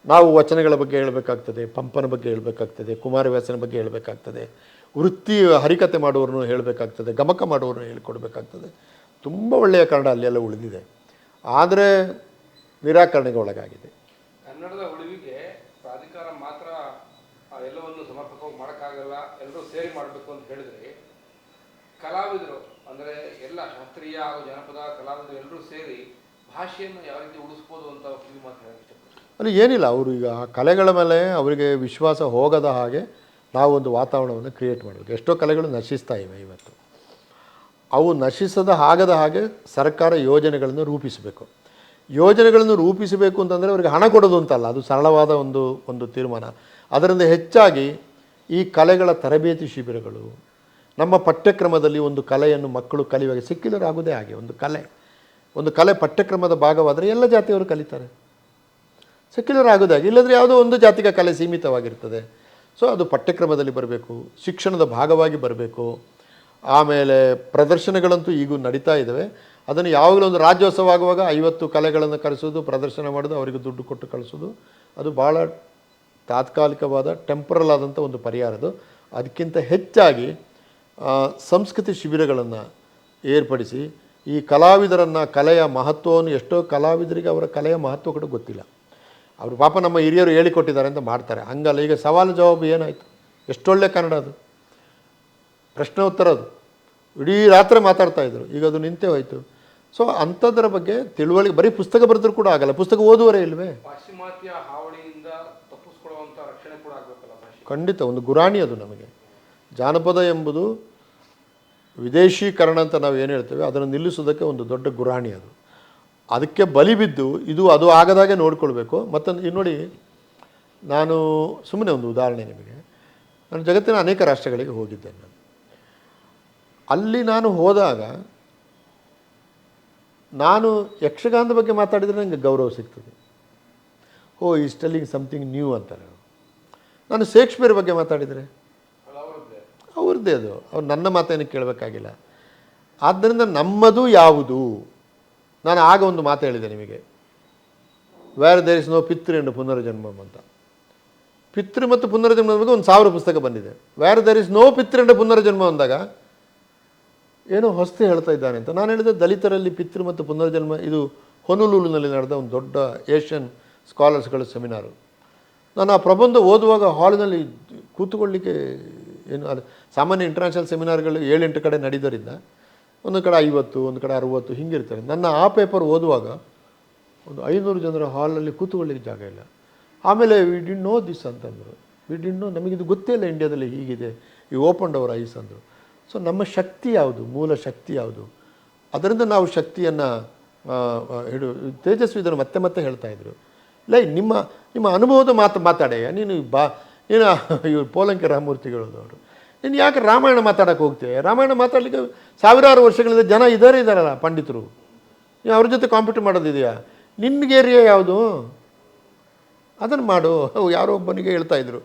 ನಾವು ವಚನಗಳ ಬಗ್ಗೆ ಹೇಳಬೇಕಾಗ್ತದೆ, ಪಂಪನ ಬಗ್ಗೆ ಹೇಳಬೇಕಾಗ್ತದೆ, ಕುಮಾರವ್ಯಾಸನ ಬಗ್ಗೆ ಹೇಳಬೇಕಾಗ್ತದೆ, ವೃತ್ತಿ ಹರಿಕತೆ ಮಾಡುವವ್ರನ್ನೂ ಹೇಳಬೇಕಾಗ್ತದೆ, ಗಮಕ ಮಾಡುವವ್ರನ್ನೂ ಹೇಳ್ಕೊಡ್ಬೇಕಾಗ್ತದೆ. ತುಂಬ ಒಳ್ಳೆಯ ಕನ್ನಡ ಅಲ್ಲೆಲ್ಲ ಉಳಿದಿದೆ, ಆದರೆ ನಿರಾಕರಣೆಗೆ ಒಳಗಾಗಿದೆ. ಕನ್ನಡದ ಉಳಿವಿಗೆ ಪ್ರಾಧಿಕಾರ ಮಾತ್ರ ಎಲ್ಲವನ್ನು ಸಮರ್ಪಕವಾಗಿ ಮಾಡೋಕ್ಕಾಗಲ್ಲ, ಎಲ್ಲರೂ ಸೇರಿ ಮಾಡಬೇಕು ಅಂತ ಹೇಳಿದ್ರೆ ಕಲಾವಿದರು ಅಂದರೆ ಎಲ್ಲ ಶಾಸ್ತ್ರೀಯ ಹಾಗೂ ಜನಪದ ಕಲಾವಿದರು ಎಲ್ಲರೂ ಸೇರಿ ಭಾಷೆಯನ್ನು ಯಾವ ರೀತಿ ಉಳಿಸ್ಬೋದು ಅಂತ ಕಿವಿ ಮಾತು ಹೇಳಕ್ಕೆ ಇಷ್ಟಪಡ್ತೀನಿ. ಅಲ್ಲಿ ಏನಿಲ್ಲ, ಅವರು ಈಗ ಆ ಕಲೆಗಳ ಮೇಲೆ ಅವರಿಗೆ ವಿಶ್ವಾಸ ಹೋಗದ ಹಾಗೆ ನಾವು ಒಂದು ವಾತಾವರಣವನ್ನು ಕ್ರಿಯೇಟ್ ಮಾಡಬೇಕು. ಎಷ್ಟೋ ಕಲೆಗಳು ನಶಿಸ್ತಾ ಇವೆ ಇವತ್ತು. ಅವು ನಶಿಸದ ಆಗದ ಹಾಗೆ ಸರ್ಕಾರ ಯೋಜನೆಗಳನ್ನು ರೂಪಿಸಬೇಕು. ಯೋಜನೆಗಳನ್ನು ರೂಪಿಸಬೇಕು ಅಂತಂದರೆ ಅವರಿಗೆ ಹಣ ಕೊಡೋದು ಅಂತಲ್ಲ, ಅದು ಸರಳವಾದ ಒಂದು ತೀರ್ಮಾನ. ಅದರಿಂದ ಹೆಚ್ಚಾಗಿ ಈ ಕಲೆಗಳ ತರಬೇತಿ ಶಿಬಿರಗಳು, ನಮ್ಮ ಪಠ್ಯಕ್ರಮದಲ್ಲಿ ಒಂದು ಕಲೆಯನ್ನು ಮಕ್ಕಳು ಕಲಿಯುವಾಗ ಸೆಕ್ಯುಲರ್ ಆಗೋದೇ ಹಾಗೆ. ಒಂದು ಕಲೆ ಪಠ್ಯಕ್ರಮದ ಭಾಗವಾದರೆ ಎಲ್ಲ ಜಾತಿಯವರು ಕಲಿತಾರೆ, ಸೆಕ್ಯುಲರ್ ಆಗೋದಾಗಿ. ಇಲ್ಲಂದರೆ ಯಾವುದೋ ಒಂದು ಜಾತಿಗೆ ಕಲೆ ಸೀಮಿತವಾಗಿರ್ತದೆ. ಸೊ ಅದು ಪಠ್ಯಕ್ರಮದಲ್ಲಿ ಬರಬೇಕು, ಶಿಕ್ಷಣದ ಭಾಗವಾಗಿ ಬರಬೇಕು. ಆಮೇಲೆ ಪ್ರದರ್ಶನಗಳಂತೂ ಈಗೂ ನಡೀತಾ ಇದ್ದಾವೆ. ಅದನ್ನು ಯಾವಾಗಲೂ ಒಂದು ರಾಜ್ಯೋತ್ಸವ ಆಗುವಾಗ 50 ಕಲೆಗಳನ್ನು ಕರೆಸೋದು, ಪ್ರದರ್ಶನ ಮಾಡೋದು, ಅವರಿಗೆ ದುಡ್ಡು ಕೊಟ್ಟು ಕಳಿಸೋದು, ಅದು ಭಾಳ ತಾತ್ಕಾಲಿಕವಾದ ಟೆಂಪರಲ್ ಆದಂಥ ಒಂದು ಪರಿಹಾರ. ಅದಕ್ಕಿಂತ ಹೆಚ್ಚಾಗಿ ಸಂಸ್ಕೃತಿ ಶಿಬಿರಗಳನ್ನು ಏರ್ಪಡಿಸಿ ಈ ಕಲಾವಿದರನ್ನು, ಕಲೆಯ ಮಹತ್ವವನ್ನು, ಎಷ್ಟೋ ಕಲಾವಿದರಿಗೆ ಅವರ ಕಲೆಯ ಮಹತ್ವ ಕೂಡ ಗೊತ್ತಿಲ್ಲ. ಅವರು ಪಾಪ ನಮ್ಮ ಹಿರಿಯರು ಹೇಳಿಕೊಟ್ಟಿದ್ದಾರೆ ಅಂತ ಮಾಡ್ತಾರೆ, ಹಂಗಲ್ಲ. ಈಗ ಸವಾಲು ಜವಾಬು ಏನಾಯಿತು, ಎಷ್ಟೊಳ್ಳೆ ಕನ್ನಡ ಅದು, ಪ್ರಶ್ನೆ ಉತ್ತರ ಅದು, ಇಡೀ ರಾತ್ರಿ ಮಾತಾಡ್ತಾಯಿದ್ರು, ಈಗ ಅದು ನಿಂತೇ ಹೋಯಿತು. ಸೊ ಅಂಥದ್ರ ಬಗ್ಗೆ ತಿಳುವಳಿಕೆ, ಬರೀ ಪುಸ್ತಕ ಬರೆದ್ರೂ ಕೂಡ ಆಗಲ್ಲ, ಪುಸ್ತಕ ಓದುವರೇ ಇಲ್ವೇ. ಪಾಶ್ಚಿಮಾತ್ಯ ಹಾವಳಿಯಿಂದ ತಪ್ಪಿಸ್ಕೊಳ್ಳುವಂಥ ರಕ್ಷಣೆ ಕೂಡ ಆಗಬೇಕಲ್ಲ ಭಾಷೆ. ಖಂಡಿತ ಒಂದು ಗುರಾಣಿ ಅದು ನಮಗೆ. ಜಾನಪದ ಎಂಬುದು ವಿದೇಶೀಕರಣ ಅಂತ ನಾವು ಏನು ಹೇಳ್ತೇವೆ, ಅದನ್ನು ನಿಲ್ಲಿಸೋದಕ್ಕೆ ಒಂದು ದೊಡ್ಡ ಗುರಾಣಿ ಅದು. ಅದಕ್ಕೆ ಬಲಿ ಬಿದ್ದು ಅದು ಆಗದಾಗೆ ನೋಡ್ಕೊಳ್ಬೇಕು. ಮತ್ತೊಂದು ನೋಡಿ, ನಾನು ಸುಮ್ಮನೆ ಒಂದು ಉದಾಹರಣೆ ನಿಮಗೆ, ನಾನು ಜಗತ್ತಿನ ಅನೇಕ ರಾಷ್ಟ್ರಗಳಿಗೆ ಹೋಗಿದ್ದೇನೆ. ಅಲ್ಲಿ ನಾನು ಹೋದಾಗ ನಾನು ಯಕ್ಷಗಾನದ ಬಗ್ಗೆ ಮಾತಾಡಿದರೆ ನನಗೆ ಗೌರವ ಸಿಗ್ತದೆ. ಓ ಈಸ್ ಟೆಲ್ಲಿಂಗ್ ಸಮಥಿಂಗ್ ನ್ಯೂ ಅಂತಾರೆ. ನಾನು ಶೇಕ್ಸ್ಪಿಯರ್ ಬಗ್ಗೆ ಮಾತಾಡಿದರೆ ಅವ್ರದ್ದೇ ಅದು, ಅವ್ರು ನನ್ನ ಮಾತೇನು ಕೇಳಬೇಕಾಗಿಲ್ಲ. ಆದ್ದರಿಂದ ನಮ್ಮದು ಯಾವುದು, ನಾನು ಆಗ ಒಂದು ಮಾತು ಹೇಳಿದೆ ನಿಮಗೆ, wear there is no Pitru and ಪುನರ್ಜನ್ಮಂ ಅಂತ. ಪಿತೃ ಮತ್ತು ಪುನರ್ಜನ್ಮದ ಬಗ್ಗೆ 1000 ಪುಸ್ತಕ ಬಂದಿದೆ. Wear there is no Pitru and ಪುನರ್ಜನ್ಮ ಅಂದಾಗ ಏನೋ ಹೊಸ್ತು ಹೇಳ್ತಾ ಇದ್ದಾನೆ ಅಂತ ನಾನು ಹೇಳಿದೆ. ದಲಿತರಲ್ಲಿ ಪಿತೃ ಮತ್ತು ಪುನರ್ಜನ್ಮ, ಇದು ಹೊನಲೂಲಿನಲ್ಲಿ ನಡೆದ ಒಂದು ದೊಡ್ಡ ಏಷ್ಯನ್ ಸ್ಕಾಲರ್ಸ್ಗಳ ಸೆಮಿನಾರು. ನಾನು ಆ ಪ್ರಬಂಧ ಓದುವಾಗ ಹಾಲಿನಲ್ಲಿ ಕೂತ್ಕೊಳ್ಳಿಕ್ಕೆ ಏನು, ಅದು ಸಾಮಾನ್ಯ ಇಂಟರ್ನ್ಯಾಷನಲ್ ಸೆಮಿನಾರ್ಗಳು 7-8 ಕಡೆ ನಡೆಯೋದ್ರಿಂದ ಒಂದು ಕಡೆ 50, ಒಂದು ಕಡೆ 60 ಹಿಂಗಿರ್ತಾರೆ. ನನ್ನ ಆ ಪೇಪರ್ ಓದುವಾಗ ಒಂದು 500 ಜನರ ಹಾಲಲ್ಲಿ ಕೂತ್ಕೊಳ್ಳಿಕ್ಕೆ ಜಾಗ ಇಲ್ಲ. ಆಮೇಲೆ ವಿ ಡಿಡ್ ನೋ ದಿಸ್ ಅಂತಂದರು. ವಿ ಡಿಡ್ ನೋ, ನಮಗಿದು ಗೊತ್ತೇ ಇಲ್ಲ ಇಂಡಿಯಾದಲ್ಲಿ ಹೀಗಿದೆ, ಈ ಓಪನ್ಡ್ ಅವರ್ ಐಸ್ ಅಂದರು. ಸೊ ನಮ್ಮ ಶಕ್ತಿ ಯಾವುದು, ಮೂಲ ಶಕ್ತಿ ಯಾವುದು, ಅದರಿಂದ ನಾವು ಶಕ್ತಿಯನ್ನು ತೇಜಸ್ವಿ ಇದನ್ನು ಮತ್ತೆ ಹೇಳ್ತಾಯಿದ್ರು. ನಿಮ್ಮ ಅನುಭವದ ಮಾತಾಡಯ್ಯ ನೀನು ಇವರು ಪೋಲಂಕಿ ರಾಮಮೂರ್ತಿಗಳು ಅವರು, ನೀನು ಯಾಕೆ ರಾಮಾಯಣ ಮಾತಾಡೋಕ್ಕೆ ಹೋಗ್ತೇವೆ? ರಾಮಾಯಣ ಮಾತಾಡಲಿಕ್ಕೆ 1000 ವರ್ಷಗಳಿಂದ ಜನ ಇದ್ದಾರಲ್ಲ ಪಂಡಿತರು, ನೀವು ಅವ್ರ ಜೊತೆ ಕಾಂಪಿಟ್ ಮಾಡೋದಿದೆಯಾ? ನಿನ್ಗೆ ಏರಿಯಾ ಯಾವುದು, ಅದನ್ನು ಮಾಡು. ಯಾರೋ ಒಬ್ಬನಿಗೆ ಹೇಳ್ತಾಯಿದ್ರು,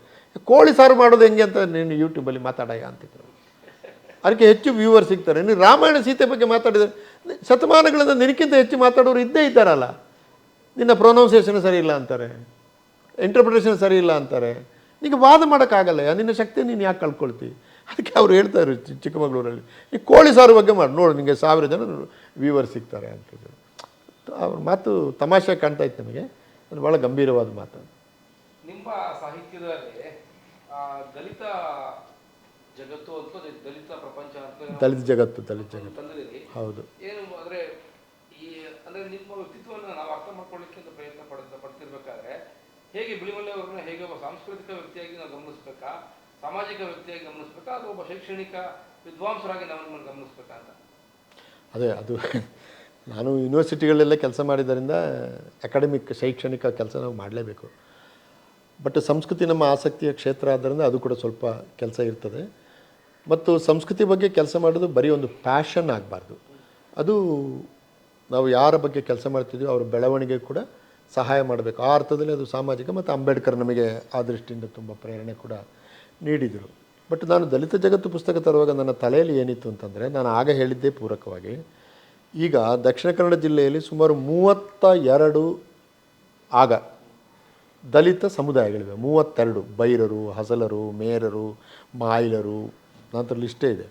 ಕೋಳಿ ಸಾರು ಮಾಡೋದು ಹೆಂಗೆ ಅಂತ ನೀನು ಯೂಟ್ಯೂಬಲ್ಲಿ ಮಾತಾಡಯ್ಯ ಅಂತಿದ್ರು. ಅದಕ್ಕೆ ಹೆಚ್ಚು ವ್ಯೂವರ್ ಸಿಗ್ತಾರೆ. ನೀನು ರಾಮಾಯಣ ಸೀತೆ ಬಗ್ಗೆ ಮಾತಾಡಿದರೆ ಶತಮಾನಗಳಿಂದ ನಿನಕ್ಕಿಂತ ಹೆಚ್ಚು ಮಾತಾಡೋರು ಇದ್ದೇ ಇದ್ದಾರಲ್ಲ. ನಿನ್ನ ಪ್ರೊನೌನ್ಸಿಯೇಷನ್ ಸರಿ ಇಲ್ಲ ಅಂತಾರೆ, ಇಂಟರ್ಪ್ರಿಟೇಷನ್ ಸರಿ ಇಲ್ಲ ಅಂತಾರೆ. ನಿನಗೆ ವಾದ ಮಾಡೋಕ್ಕಾಗಲ್ಲ, ನಿನ್ನ ಶಕ್ತಿ ನೀನು ಯಾಕೆ ಕಳ್ಕೊಳ್ತೀವಿ? ಅದಕ್ಕೆ ಅವ್ರು ಹೇಳ್ತಾರೆ ಚಿಕ್ಕಮಗಳೂರಲ್ಲಿ, ಈ ಕೋಳಿ ಸಾರು ಬಗ್ಗೆ ಮಾಡಿ ನೋಡು, ನಿಮಗೆ 1000 ಜನ ವ್ಯೂವರ್ ಸಿಗ್ತಾರೆ ಅಂತಿದ್ರು. ಅವ್ರ ಮಾತು ತಮಾಷೆ ಕಾಣ್ತಾ ಇತ್ತು ನಮಗೆ, ಅದು ಭಾಳ ಗಂಭೀರವಾದ ಮಾತು. ನಿಮ್ಮ ಸಾಹಿತ್ಯದಲ್ಲಿ ದಲಿತ ಜಗತ್ತು ಅಂತ, ದಲಿತ ಪ್ರಪಂಚ ಅಂತ, ದಲಿತ ಜಗತ್ತು ತಂದಿದ್ದೀರಿ. ಹೌದು. ಏನು ಅಂದರೆ ಅಂದರೆ ನಿಮ್ಮ ವ್ಯಕ್ತಿತ್ವವನ್ನು ನಾವು ಅರ್ಥ ಮಾಡ್ಕೊಳ್ಳಿಕ್ಕೆ ಅಂತ ಪ್ರಯತ್ನ ಪಡ್ತಿರ್ಬೇಕಾದ್ರೆ ಹೇಗೆ ಬಿಳಿಮಲೆ ಅವ್ರನ್ನ ಹೇಗೆ ಒಬ್ಬ ಸಾಂಸ್ಕೃತಿಕ ವ್ಯಕ್ತಿಯಾಗಿ ನಾವು ಗಮನಿಸ್ಬೇಕಾ, ಸಾಮಾಜಿಕ ವ್ಯಕ್ತಿಯಾಗಿ ಗಮನಿಸ್ಬೇಕಾ, ಅಥವಾ ಒಬ್ಬ ಶೈಕ್ಷಣಿಕ ವಿದ್ವಾಂಸರಾಗಿ ನಾವು ಗಮನಿಸ್ಬೇಕಾ ಅಂತ? ಅದು ನಾನು ಯೂನಿವರ್ಸಿಟಿಗಳಲ್ಲೆಲ್ಲ ಕೆಲಸ ಮಾಡಿದ್ದರಿಂದ ಅಕಾಡೆಮಿಕ್ ಶೈಕ್ಷಣಿಕ ಕೆಲಸ ನಾವು ಮಾಡಲೇಬೇಕು. ಬಟ್ ಸಂಸ್ಕೃತಿ ನಮ್ಮ ಆಸಕ್ತಿಯ ಕ್ಷೇತ್ರ ಆದ್ದರಿಂದ ಅದು ಕೂಡ ಸ್ವಲ್ಪ ಕೆಲಸ ಇರ್ತದೆ. ಮತ್ತು ಸಂಸ್ಕೃತಿ ಬಗ್ಗೆ ಕೆಲಸ ಮಾಡೋದು ಬರೀ ಒಂದು ಪ್ಯಾಷನ್ ಆಗಬಾರ್ದು. ಅದು ನಾವು ಯಾರ ಬಗ್ಗೆ ಕೆಲಸ ಮಾಡ್ತಿದ್ವಿ ಅವರ ಬೆಳವಣಿಗೆ ಕೂಡ ಸಹಾಯ ಮಾಡಬೇಕು. ಆ ಅರ್ಥದಲ್ಲಿ ಅದು ಸಾಮಾಜಿಕ. ಮತ್ತು ಅಂಬೇಡ್ಕರ್ ನಮಗೆ ಆ ದೃಷ್ಟಿಯಿಂದ ತುಂಬ ಪ್ರೇರಣೆ ಕೂಡ ನೀಡಿದರು. ಬಟ್ ನಾನು ದಲಿತ ಜಗತ್ತು ಪುಸ್ತಕ ತರುವಾಗ ನನ್ನ ತಲೆಯಲ್ಲಿ ಏನಿತ್ತು ಅಂತಂದರೆ, ನಾನು ಆಗ ಹೇಳಿದ್ದೇ ಪೂರಕವಾಗಿ, ಈಗ ದಕ್ಷಿಣ ಕನ್ನಡ ಜಿಲ್ಲೆಯಲ್ಲಿ ಸುಮಾರು 32 ಆಗ ದಲಿತ ಸಮುದಾಯಗಳಿವೆ. 32: ಬೈರರು, ಹಸಲರು, ಮೇರರು, ಮಾಯಿಲರು, ನಂತರ ಲಿಸ್ಟೇ ಇದೆ.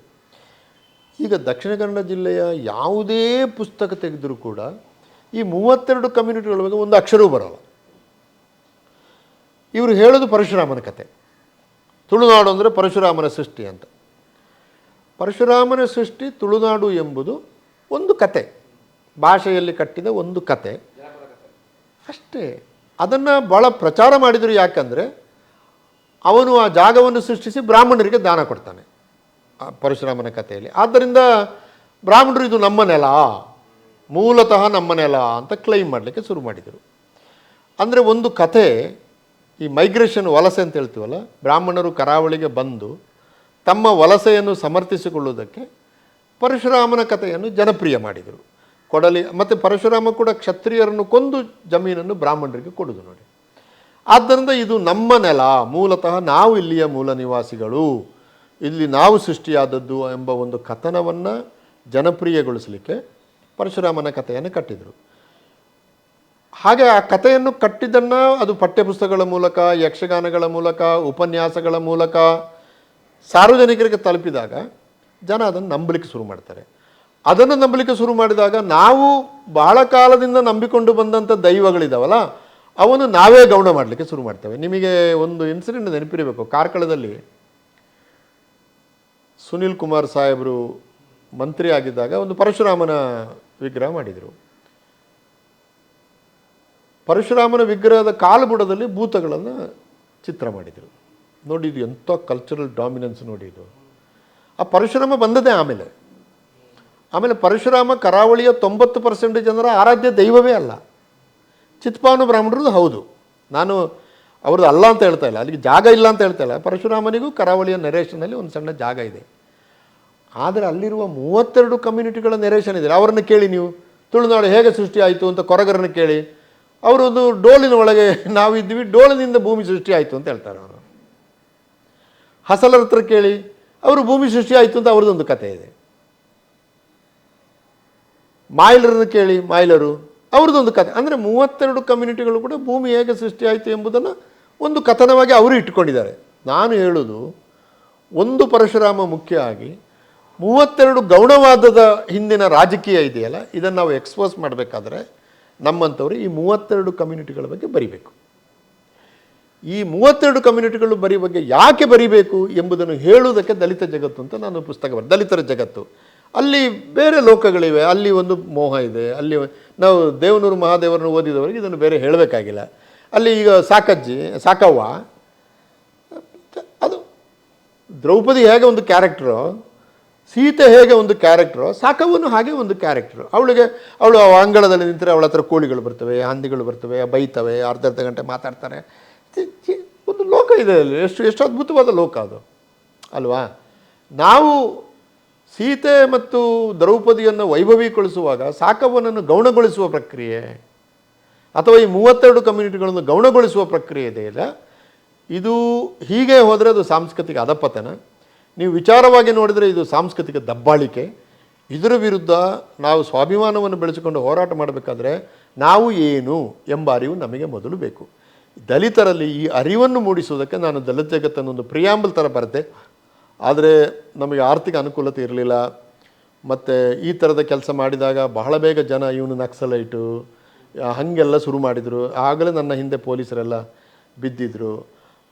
ಈಗ ದಕ್ಷಿಣ ಕನ್ನಡ ಜಿಲ್ಲೆಯ ಯಾವುದೇ ಪುಸ್ತಕ ತೆಗೆದರೂ ಕೂಡ ಈ 32 ಕಮ್ಯುನಿಟಿಗಳ ಬಗ್ಗೆ ಒಂದು ಅಕ್ಷರವೂ ಬರೋಲ್ಲ. ಇವರು ಹೇಳೋದು ಪರಶುರಾಮನ ಕತೆ. ತುಳುನಾಡು ಅಂದರೆ ಪರಶುರಾಮನ ಸೃಷ್ಟಿ ಅಂತ. ಪರಶುರಾಮನ ಸೃಷ್ಟಿ ತುಳುನಾಡು ಎಂಬುದು ಒಂದು ಕತೆ, ಭಾಷೆಯಲ್ಲಿ ಕಟ್ಟಿದ ಒಂದು ಕತೆ ಅಷ್ಟೇ. ಅದನ್ನು ಭಾಳ ಪ್ರಚಾರ ಮಾಡಿದರು. ಯಾಕಂದರೆ ಅವನು ಆ ಜಾಗವನ್ನು ಸೃಷ್ಟಿಸಿ ಬ್ರಾಹ್ಮಣರಿಗೆ ದಾನ ಕೊಡ್ತಾನೆ ಆ ಪರಶುರಾಮನ ಕಥೆಯಲ್ಲಿ. ಆದ್ದರಿಂದ ಬ್ರಾಹ್ಮಣರು ಇದು ನಮ್ಮ ನೆಲ, ಮೂಲತಃ ನಮ್ಮ ನೆಲ ಅಂತ ಕ್ಲೈಮ್ ಮಾಡಲಿಕ್ಕೆ ಶುರು ಮಾಡಿದರು. ಅಂದರೆ ಒಂದು ಕತೆ, ಈ ಮೈಗ್ರೇಷನ್, ವಲಸೆ ಅಂತ ಹೇಳ್ತೀವಲ್ಲ, ಬ್ರಾಹ್ಮಣರು ಕರಾವಳಿಗೆ ಬಂದು ತಮ್ಮ ವಲಸೆಯನ್ನು ಸಮರ್ಥಿಸಿಕೊಳ್ಳುವುದಕ್ಕೆ ಪರಶುರಾಮನ ಕಥೆಯನ್ನು ಜನಪ್ರಿಯ ಮಾಡಿದರು. ಕೊಡಲಿ ಮತ್ತು ಪರಶುರಾಮ ಕೂಡ ಕ್ಷತ್ರಿಯರನ್ನು ಕೊಂದು ಜಮೀನನ್ನು ಬ್ರಾಹ್ಮಣರಿಗೆ ಕೊಡುವುದು ನೋಡಿ. ಆದ್ದರಿಂದ ಇದು ನಮ್ಮ ನೆಲ, ಮೂಲತಃ ನಾವು ಇಲ್ಲಿಯ ಮೂಲ ನಿವಾಸಿಗಳು, ಇಲ್ಲಿ ನಾವು ಸೃಷ್ಟಿಯಾದದ್ದು ಎಂಬ ಒಂದು ಕಥನವನ್ನು ಜನಪ್ರಿಯಗೊಳಿಸಲಿಕ್ಕೆ ಪರಶುರಾಮನ ಕಥೆಯನ್ನು ಕಟ್ಟಿದರು. ಹಾಗೆ ಆ ಕಥೆಯನ್ನು ಕಟ್ಟಿದ್ದನ್ನು ಅದು ಪಠ್ಯಪುಸ್ತಕಗಳ ಮೂಲಕ, ಯಕ್ಷಗಾನಗಳ ಮೂಲಕ, ಉಪನ್ಯಾಸಗಳ ಮೂಲಕ ಸಾರ್ವಜನಿಕರಿಗೆ ತಲುಪಿದಾಗ ಜನ ಅದನ್ನು ನಂಬಲಿಕ್ಕೆ ಶುರು ಮಾಡ್ತಾರೆ. ಅದನ್ನು ನಂಬಲಿಕ್ಕೆ ಶುರು ಮಾಡಿದಾಗ ನಾವು ಬಹಳ ಕಾಲದಿಂದ ನಂಬಿಕೊಂಡು ಬಂದಂಥ ದೈವಗಳಿದ್ದಾವಲ್ಲ, ಅವನ್ನು ನಾವೇ ಗೌಣ ಮಾಡಲಿಕ್ಕೆ ಶುರು ಮಾಡ್ತೇವೆ. ನಿಮಗೆ ಒಂದು ಇನ್ಸಿಡೆಂಟ್ ನೆನಪಿರಬೇಕು. ಕಾರ್ಕಳದಲ್ಲಿ ಸುನಿಲ್ ಕುಮಾರ್ ಸಾಹೇಬರು ಮಂತ್ರಿ ಆಗಿದ್ದಾಗ ಒಂದು ಪರಶುರಾಮನ ವಿಗ್ರಹ ಮಾಡಿದರು. ಪರಶುರಾಮನ ವಿಗ್ರಹದ ಕಾಲುಬುಡದಲ್ಲಿ ಭೂತಗಳನ್ನು ಚಿತ್ರ ಮಾಡಿದರು. ನೋಡಿ, ಇದು ಎಂಥ ಕಲ್ಚರಲ್ ಡಾಮಿನೆನ್ಸ್ ನೋಡಿ. ಇದು ಆ ಪರಶುರಾಮ ಬಂದದೇ ಆಮೇಲೆ ಪರಶುರಾಮ ಕರಾವಳಿಯ 90% ಜನರ ಆರಾಧ್ಯ ದೈವವೇ ಅಲ್ಲ. ಚಿತ್ಪಾವನ ಬ್ರಾಹ್ಮಣರದ್ದು ಹೌದು, ನಾನು ಅವ್ರದ್ದು ಅಲ್ಲ ಅಂತ ಹೇಳ್ತಾ ಇಲ್ಲ, ಅಲ್ಲಿಗೆ ಜಾಗ ಇಲ್ಲ ಅಂತ ಹೇಳ್ತಾ ಇಲ್ಲ. ಪರಶುರಾಮನಿಗೂ ಕರಾವಳಿಯ ನೆರೇಷನಲ್ಲಿ ಒಂದು ಸಣ್ಣ ಜಾಗ ಇದೆ. ಆದರೆ ಅಲ್ಲಿರುವ 32 ಕಮ್ಯುನಿಟಿಗಳ ನೆರೇಷನ್ ಇದೆ. ಅವರನ್ನು ಕೇಳಿ ನೀವು, ತುಳುನಾಡು ಹೇಗೆ ಸೃಷ್ಟಿ ಆಯಿತು ಅಂತ ಕೊರಗರನ್ನು ಕೇಳಿ, ಅವರೊಂದು ಡೋಲಿನ ಒಳಗೆ ನಾವಿದ್ವಿ, ಡೋಲಿನಿಂದ ಭೂಮಿ ಸೃಷ್ಟಿ ಆಯಿತು ಅಂತ ಹೇಳ್ತಾರೆ ಅವರು. ಹಸಲರ ಹತ್ರ ಕೇಳಿ, ಅವರು ಭೂಮಿ ಸೃಷ್ಟಿ ಆಯಿತು ಅಂತ ಅವ್ರದ್ದೊಂದು ಕಥೆ ಇದೆ. ಮಾಯಿಲರನ್ನು ಕೇಳಿ, ಮಾಯಿಲರು ಅವ್ರದ್ದೊಂದು ಕಥೆ. ಅಂದರೆ 32 ಕಮ್ಯುನಿಟಿಗಳು ಕೂಡ ಭೂಮಿ ಹೇಗೆ ಸೃಷ್ಟಿ ಆಯಿತು ಎಂಬುದನ್ನು ಒಂದು ಕಥನವಾಗಿ ಅವರು ಇಟ್ಟುಕೊಂಡಿದ್ದಾರೆ. ನಾನು ಹೇಳೋದು, ಒಂದು ಪರಶುರಾಮ ಮುಖ್ಯ ಆಗಿ 32 ಗೌಣವಾದದ ಹಿಂದಿನ ರಾಜಕೀಯ ಇದೆಯಲ್ಲ, ಇದನ್ನು ನಾವು ಎಕ್ಸ್ಪೋಸ್ ಮಾಡಬೇಕಾದ್ರೆ ನಮ್ಮಂಥವ್ರು ಈ 32 ಕಮ್ಯುನಿಟಿಗಳ ಬಗ್ಗೆ ಬರಿಬೇಕು. ಈ 32 ಕಮ್ಯುನಿಟಿಗಳು ಬಗ್ಗೆ ಯಾಕೆ ಬರಿಬೇಕು ಎಂಬುದನ್ನು ಹೇಳುವುದಕ್ಕೆ ದಲಿತ ಜಗತ್ತು ಅಂತ ನಾನು ಪುಸ್ತಕ ಬರೆದೆ. ದಲಿತರ ಜಗತ್ತು, ಅಲ್ಲಿ ಬೇರೆ ಲೋಕಗಳಿವೆ, ಅಲ್ಲಿ ಒಂದು ಮೋಹ ಇದೆ. ಅಲ್ಲಿ ನಾವು ದೇವನೂರು ಮಹಾದೇವರನ್ನು ಓದಿದವರಿಗೆ ಇದನ್ನು ಬೇರೆ ಹೇಳಬೇಕಾಗಿಲ್ಲ. ಅಲ್ಲಿ ಈಗ ಸಾಕವ್ವ, ಅದು ದ್ರೌಪದಿ ಹೇಗೆ ಒಂದು ಕ್ಯಾರೆಕ್ಟ್ರು, ಸೀತೆ ಹೇಗೆ ಒಂದು ಕ್ಯಾರೆಕ್ಟ್ರು, ಸಾಕವ್ವನು ಹಾಗೆ ಒಂದು ಕ್ಯಾರೆಕ್ಟ್ರು. ಅವಳು ಅಂಗಳದಲ್ಲಿ ನಿಂತರೆ ಅವಳ ಹತ್ರ ಕೋಳಿಗಳು ಬರ್ತವೆ, ಹಂದಿಗಳು ಬರ್ತವೆ, ಬೈತವೆ, ಅರ್ಧ ಗಂಟೆ ಮಾತಾಡ್ತಾರೆ. ಒಂದು ಲೋಕ ಇದೆ ಅಲ್ಲಿ, ಎಷ್ಟು ಅದ್ಭುತವಾದ ಲೋಕ ಅದು ಅಲ್ವಾ. ನಾವು ಸೀತೆ ಮತ್ತು ದ್ರೌಪದಿಯನ್ನು ವೈಭವೀಕರಿಸುವಾಗ ಸಾಕವ್ವನನ್ನು ಗೌಣಗೊಳಿಸುವ ಪ್ರಕ್ರಿಯೆ, ಅಥವಾ ಈ 32 ಕಮ್ಯುನಿಟಿಗಳನ್ನು ಗೌಣಗೊಳಿಸುವ ಪ್ರಕ್ರಿಯೆ ಇದೆಯಲ್ಲ, ಇದು ಹೀಗೆ ಹೋದರೆ ಅದು ಸಾಂಸ್ಕೃತಿಕ ಅಧಪತನ. ನೀವು ವಿಚಾರವಾಗಿ ನೋಡಿದರೆ ಇದು ಸಾಂಸ್ಕೃತಿಕ ದಬ್ಬಾಳಿಕೆ. ಇದರ ವಿರುದ್ಧ ನಾವು ಸ್ವಾಭಿಮಾನವನ್ನು ಬೆಳೆಸಿಕೊಂಡು ಹೋರಾಟ ಮಾಡಬೇಕಾದ್ರೆ ನಾವು ಏನು ಎಂಬ ಅರಿವು ನಮಗೆ ಮೊದಲು ಬೇಕು. ದಲಿತರಲ್ಲಿ ಈ ಅರಿವನ್ನು ಮೂಡಿಸುವುದಕ್ಕೆ ನಾನು ದಲಿತ ಜಗತ್ತನ್ನು ಒಂದು ಪ್ರಿಯಾಂಬಲ್ ಥರ ಬರೆದೆ. ಆದರೆ ನಮಗೆ ಆರ್ಥಿಕ ಅನುಕೂಲತೆ ಇರಲಿಲ್ಲ. ಮತ್ತು ಈ ಥರದ ಕೆಲಸ ಮಾಡಿದಾಗ ಬಹಳ ಬೇಗ ಜನ ಇವನು ನಕ್ಸಲೈಟು ಹಾಗೆಲ್ಲ ಶುರು ಮಾಡಿದರು. ಆಗಲೇ ನನ್ನ ಹಿಂದೆ ಪೊಲೀಸರೆಲ್ಲ ಬಿದ್ದಿದ್ದರು.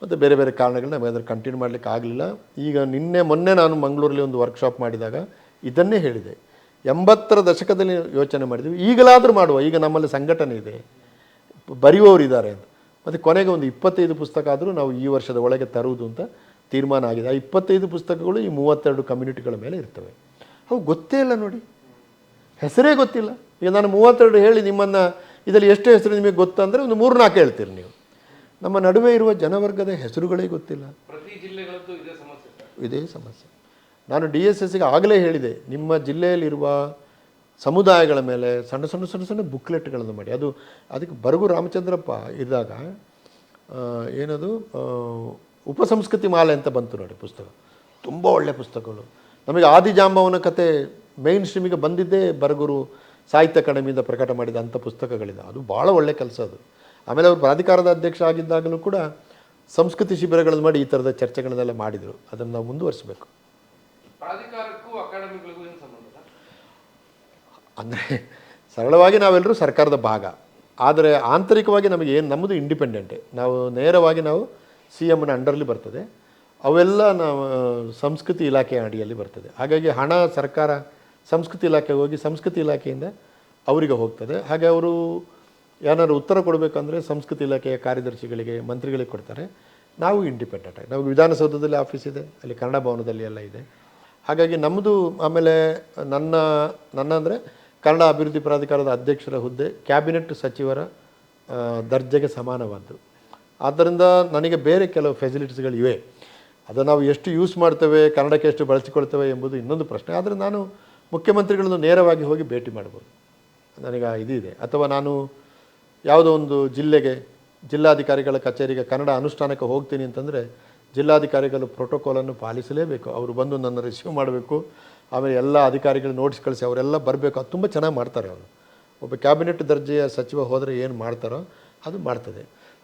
ಮತ್ತು ಬೇರೆ ಬೇರೆ ಕಾರಣಗಳನ್ನ ನಮಗೆ ಅದನ್ನು ಕಂಟಿನ್ಯೂ ಮಾಡಲಿಕ್ಕೆ ಆಗಲಿಲ್ಲ. ಈಗ ಮೊನ್ನೆ ನಾನು ಮಂಗಳೂರಲ್ಲಿ ಒಂದು ವರ್ಕ್ಶಾಪ್ ಮಾಡಿದಾಗ ಇದನ್ನೇ ಹೇಳಿದೆ. 80ರ ದಶಕದಲ್ಲಿ ಯೋಚನೆ ಮಾಡಿದ್ವಿ, ಈಗಲಾದರೂ ಮಾಡುವ, ಈಗ ನಮ್ಮಲ್ಲಿ ಸಂಘಟನೆ ಇದೆ, ಬರೆಯುವವರಿದ್ದಾರೆ ಅಂತ. ಮತ್ತು ಕೊನೆಗೆ ಒಂದು 25 ಪುಸ್ತಕ ಆದರೂ ನಾವು ಈ ವರ್ಷದ ಒಳಗೆ ತರುವುದು ಅಂತ ತೀರ್ಮಾನ ಆಗಿದೆ. ಆ 25 ಪುಸ್ತಕಗಳು ಈ 32 ಕಮ್ಯುನಿಟಿಗಳ ಮೇಲೆ ಇರ್ತವೆ. ಅವು ಗೊತ್ತೇ ಇಲ್ಲ ನೋಡಿ, ಹೆಸರೇ ಗೊತ್ತಿಲ್ಲ. ಈಗ ನಾನು 32 ಹೇಳಿ ನಿಮ್ಮನ್ನು ಇದರಲ್ಲಿ ಎಷ್ಟು ಹೆಸರು ನಿಮಗೆ ಗೊತ್ತಂದರೆ ಒಂದು 3-4 ಹೇಳ್ತೀರಿ ನೀವು. ನಮ್ಮ ನಡುವೆ ಇರುವ ಜನವರ್ಗದ ಹೆಸರುಗಳೇ ಗೊತ್ತಿಲ್ಲ. ಪ್ರತಿ ಜಿಲ್ಲೆಗಳದ್ದು ಇದೇ ಸಮಸ್ಯೆ. ಇದೇ ಸಮಸ್ಯೆ. ನಾನು DSSಗೆ ಆಗಲೇ ಹೇಳಿದೆ, ನಿಮ್ಮ ಜಿಲ್ಲೆಯಲ್ಲಿರುವ ಸಮುದಾಯಗಳ ಮೇಲೆ ಸಣ್ಣ ಸಣ್ಣ ಸಣ್ಣ ಸಣ್ಣ ಬುಕ್ಲೆಟ್ಗಳನ್ನು ಮಾಡಿ. ಅದಕ್ಕೆ ಬರಗು ರಾಮಚಂದ್ರಪ್ಪ ಇದ್ದಾಗ ಏನದು ಉಪಸಂಸ್ಕೃತಿ ಮಾಲೆ ಅಂತ ಬಂತು ನೋಡಿ ಪುಸ್ತಕ. ತುಂಬ ಒಳ್ಳೆಯ ಪುಸ್ತಕಗಳು. ನಮಗೆ ಆದಿಜಾಂಬವನ ಕತೆ ಮೇನ್ ಸ್ಟ್ರೀಮಿಗೆ ಬಂದಿದ್ದೇ ಬರಗೂರು ಸಾಹಿತ್ಯ ಅಕಾಡೆಮಿಯಿಂದ ಪ್ರಕಟ ಮಾಡಿದ ಅಂಥ ಪುಸ್ತಕಗಳಿದೆ. ಅದು ಭಾಳ ಒಳ್ಳೆಯ ಕೆಲಸ ಅದು. ಆಮೇಲೆ ಅವರು ಪ್ರಾಧಿಕಾರದ ಅಧ್ಯಕ್ಷ ಆಗಿದ್ದಾಗಲೂ ಕೂಡ ಸಂಸ್ಕೃತಿ ಶಿಬಿರಗಳನ್ನು ಮಾಡಿ ಈ ಥರದ ಚರ್ಚೆಗಳನ್ನೆಲ್ಲ ಮಾಡಿದರು. ಅದನ್ನು ನಾವು ಮುಂದುವರಿಸಬೇಕು. ಪ್ರಾಧಿಕಾರಕ್ಕೂ ಅಕಾಡೆಮಿಗಳಿಗೂ ಏನು ಸಂಬಂಧ? ಅಂದರೆ ಸರಳವಾಗಿ ನಾವೆಲ್ಲರೂ ಸರ್ಕಾರದ ಭಾಗ, ಆದರೆ ಆಂತರಿಕವಾಗಿ ನಮಗೆ ಏನು ನಮ್ಮದು ಇಂಡಿಪೆಂಡೆಂಟೇ. ನಾವು ನೇರವಾಗಿ ನಾವು CMನ ಅಂಡರ್ಲಿ ಬರ್ತದೆ. ಅವೆಲ್ಲ ನಾವು ಸಂಸ್ಕೃತಿ ಇಲಾಖೆಯ ಅಡಿಯಲ್ಲಿ ಬರ್ತದೆ. ಹಾಗಾಗಿ ಹಣ ಸರ್ಕಾರ ಸಂಸ್ಕೃತಿ ಇಲಾಖೆಗೆ ಹೋಗಿ ಸಂಸ್ಕೃತಿ ಇಲಾಖೆಯಿಂದ ಅವರಿಗೆ ಹೋಗ್ತದೆ. ಹಾಗೆ ಅವರು ಏನಾದ್ರು ಉತ್ತರ ಕೊಡಬೇಕಂದ್ರೆ ಸಂಸ್ಕೃತಿ ಇಲಾಖೆಯ ಕಾರ್ಯದರ್ಶಿಗಳಿಗೆ, ಮಂತ್ರಿಗಳಿಗೆ ಕೊಡ್ತಾರೆ. ನಾವು ಇಂಡಿಪೆಂಡೆಂಟಾಗಿ, ನಮಗೆ ವಿಧಾನಸೌಧದಲ್ಲಿ ಆಫೀಸ್ ಇದೆ, ಅಲ್ಲಿ ಕನ್ನಡ ಭವನದಲ್ಲಿ ಎಲ್ಲ ಇದೆ. ಹಾಗಾಗಿ ನಮ್ಮದು ಆಮೇಲೆ ನನ್ನ ಅಂದರೆ ಕನ್ನಡ ಅಭಿವೃದ್ಧಿ ಪ್ರಾಧಿಕಾರದ ಅಧ್ಯಕ್ಷರ ಹುದ್ದೆ ಕ್ಯಾಬಿನೆಟ್ ಸಚಿವರ ದರ್ಜೆಗೆ ಸಮಾನವಾದ್ದು. ಆದ್ದರಿಂದ ನನಗೆ ಬೇರೆ ಕೆಲವು ಫೆಸಿಲಿಟೀಸ್ಗಳಿವೆ. ಅದನ್ನು ನಾವು ಎಷ್ಟು ಯೂಸ್ ಮಾಡ್ತೇವೆ, ಕನ್ನಡಕ್ಕೆ ಎಷ್ಟು ಬಳಸಿಕೊಳ್ತೇವೆ ಎಂಬುದು ಇನ್ನೊಂದು ಪ್ರಶ್ನೆ. ಆದರೆ ನಾನು ಮುಖ್ಯಮಂತ್ರಿಗಳನ್ನು ನೇರವಾಗಿ ಹೋಗಿ ಭೇಟಿ ಮಾಡ್ಬೋದು, ನನಗೆ ಇದಿದೆ. ಅಥವಾ ನಾನು ಯಾವುದೋ ಒಂದು ಜಿಲ್ಲೆಗೆ, ಜಿಲ್ಲಾಧಿಕಾರಿಗಳ ಕಚೇರಿಗೆ ಕನ್ನಡ ಅನುಷ್ಠಾನಕ್ಕೆ ಹೋಗ್ತೀನಿ ಅಂತಂದರೆ ಜಿಲ್ಲಾಧಿಕಾರಿಗಳು ಪ್ರೋಟೋಕಾಲನ್ನು ಪಾಲಿಸಲೇಬೇಕು. ಅವರು ಬಂದು ನನ್ನ ರಿಸೀವ್ ಮಾಡಬೇಕು. ಆಮೇಲೆ ಎಲ್ಲ ಅಧಿಕಾರಿಗಳು ನೋಟಿಸ್ ಕಳಿಸಿ ಅವರೆಲ್ಲ ಬರಬೇಕು. ಅದು ತುಂಬ ಚೆನ್ನಾಗಿ ಮಾಡ್ತಾರೆ ಅವರು. ಒಬ್ಬ ಕ್ಯಾಬಿನೆಟ್ ದರ್ಜೆಯ ಸಚಿವ ಹೋದರೆ ಏನು ಮಾಡ್ತಾರೋ ಅದು ಮಾಡ್ತದೆ.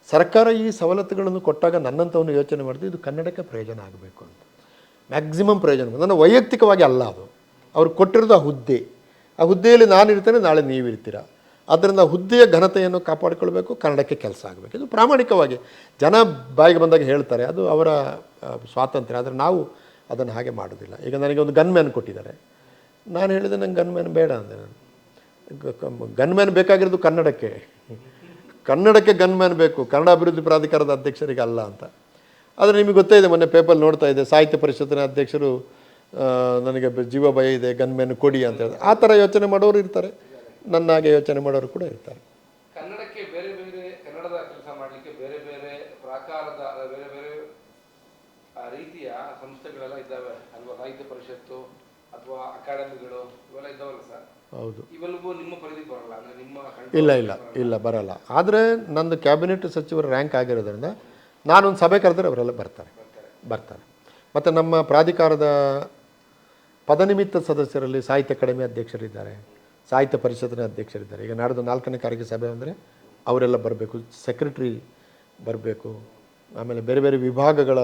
ಸರ್ಕಾರ ಈ ಸವಲತ್ತುಗಳನ್ನು ಕೊಟ್ಟಾಗ ನನ್ನಂಥವನ್ನು ಯೋಚನೆ ಮಾಡ್ತೀವಿ, ಇದು ಕನ್ನಡಕ್ಕೆ ಪ್ರಯೋಜನ ಆಗಬೇಕು ಅಂತ. ಮ್ಯಾಕ್ಸಿಮಮ್ ಪ್ರಯೋಜನ ನನ್ನ ವೈಯಕ್ತಿಕವಾಗಿ ಅಲ್ಲ, ಅದು ಅವ್ರು ಕೊಟ್ಟಿರೋದು ಆ ಹುದ್ದೆಯಲ್ಲಿ ನಾನು ಇರ್ತೇನೆ, ನಾಳೆ ನೀವಿರ್ತೀರ. ಆದ್ದರಿಂದ ಹುದ್ದೆಯ ಘನತೆಯನ್ನು ಕಾಪಾಡಿಕೊಳ್ಬೇಕು, ಕನ್ನಡಕ್ಕೆ ಕೆಲಸ ಆಗಬೇಕು. ಇದು ಪ್ರಾಮಾಣಿಕವಾಗಿ ಜನ ಬಾಯಿಗೆ ಬಂದಾಗ ಹೇಳ್ತಾರೆ, ಅದು ಅವರ ಸ್ವಾತಂತ್ರ್ಯ. ಆದರೆ ನಾವು ಅದನ್ನು ಹಾಗೆ ಮಾಡೋದಿಲ್ಲ. ಈಗ ನನಗೆ ಒಂದು ಗನ್ಮ್ಯಾನ್ ಕೊಟ್ಟಿದ್ದಾರೆ, ನಾನು ಹೇಳಿದೆ ನಂಗೆ ಗನ್ಮ್ಯಾನ್ ಬೇಡ ಅಂದೆ. ನಾನು ಗನ್ಮ್ಯಾನ್ ಬೇಕಾಗಿರೋದು ಕನ್ನಡಕ್ಕೆ ಗನ್ಮ್ಯಾನ್ ಬೇಕು, ಕನ್ನಡ ಅಭಿವೃದ್ಧಿ ಪ್ರಾಧಿಕಾರದ ಅಧ್ಯಕ್ಷರಿಗೆ ಅಲ್ಲ ಅಂತ. ಆದರೆ ನಿಮಗೆ ಗೊತ್ತೇ ಇದೆ, ಮೊನ್ನೆ ಪೇಪರ್ ನೋಡ್ತಾ ಇದೆ, ಸಾಹಿತ್ಯ ಪರಿಷತ್ತಿನ ಅಧ್ಯಕ್ಷರು ನನಗೆ ಜೀವ ಭಯ ಇದೆ, ಗನ್ಮ್ಯಾನ್ ಕೊಡಿ ಅಂತ ಹೇಳಿದ್ರೆ ಆ ಥರ ಯೋಚನೆ ಮಾಡೋರು ಇರ್ತಾರೆ, ನನ್ನಾಗೆ ಯೋಚನೆ ಮಾಡೋರು ಕೂಡ ಇರ್ತಾರೆ. ಕನ್ನಡಕ್ಕೆ ಬೇರೆ ಬೇರೆ ಕನ್ನಡದ ಕೆಲಸ ಮಾಡಲಿಕ್ಕೆ ಬೇರೆ ಬೇರೆ ಪ್ರಾಕಾರದ ಬೇರೆ ಬೇರೆ ರೀತಿಯ ಸಂಸ್ಥೆಗಳೆಲ್ಲ ಇದ್ದಾವೆ ಅಲ್ವಾ? ಸಾಹಿತ್ಯ ಪರಿಷತ್ತು ಅಥವಾ ಅಕಾಡೆಮಿಗಳು ಇವೆಲ್ಲ ಇದ್ದಾವಲ್ಲ ಸರ್? ಹೌದು. ಇವೆಲ್ಲವೂ ನಿಮ್ಮ ಪರಿಧಿಗೆ ಬರಲ್ಲ, ಅಂದರೆ ನಿಮ್ಮ ಇಲ್ಲ ಬರಲ್ಲ. ಆದರೆ ನಂದು ಕ್ಯಾಬಿನೆಟ್ ಸಚಿವರ ರ್ಯಾಂಕ್ ಆಗಿರೋದ್ರಿಂದ ನಾನೊಂದು ಸಭೆ ಕರೆದ್ರೆ ಅವರೆಲ್ಲ ಬರ್ತಾರೆ. ಮತ್ತು ನಮ್ಮ ಪ್ರಾಧಿಕಾರದ ಪದನಿಮಿತ್ತ ಸದಸ್ಯರಲ್ಲಿ ಸಾಹಿತ್ಯ ಅಕಾಡೆಮಿ ಅಧ್ಯಕ್ಷರಿದ್ದಾರೆ, ಸಾಹಿತ್ಯ ಪರಿಷತ್ತಿನ ಅಧ್ಯಕ್ಷರಿದ್ದಾರೆ. ಈಗ ನಾಡ್ದು 4ನೇ ತಾರೀಕು ಸಭೆ ಅಂದರೆ ಅವರೆಲ್ಲ ಬರಬೇಕು, ಸೆಕ್ರೆಟ್ರಿ ಬರಬೇಕು, ಆಮೇಲೆ ಬೇರೆ ಬೇರೆ ವಿಭಾಗಗಳ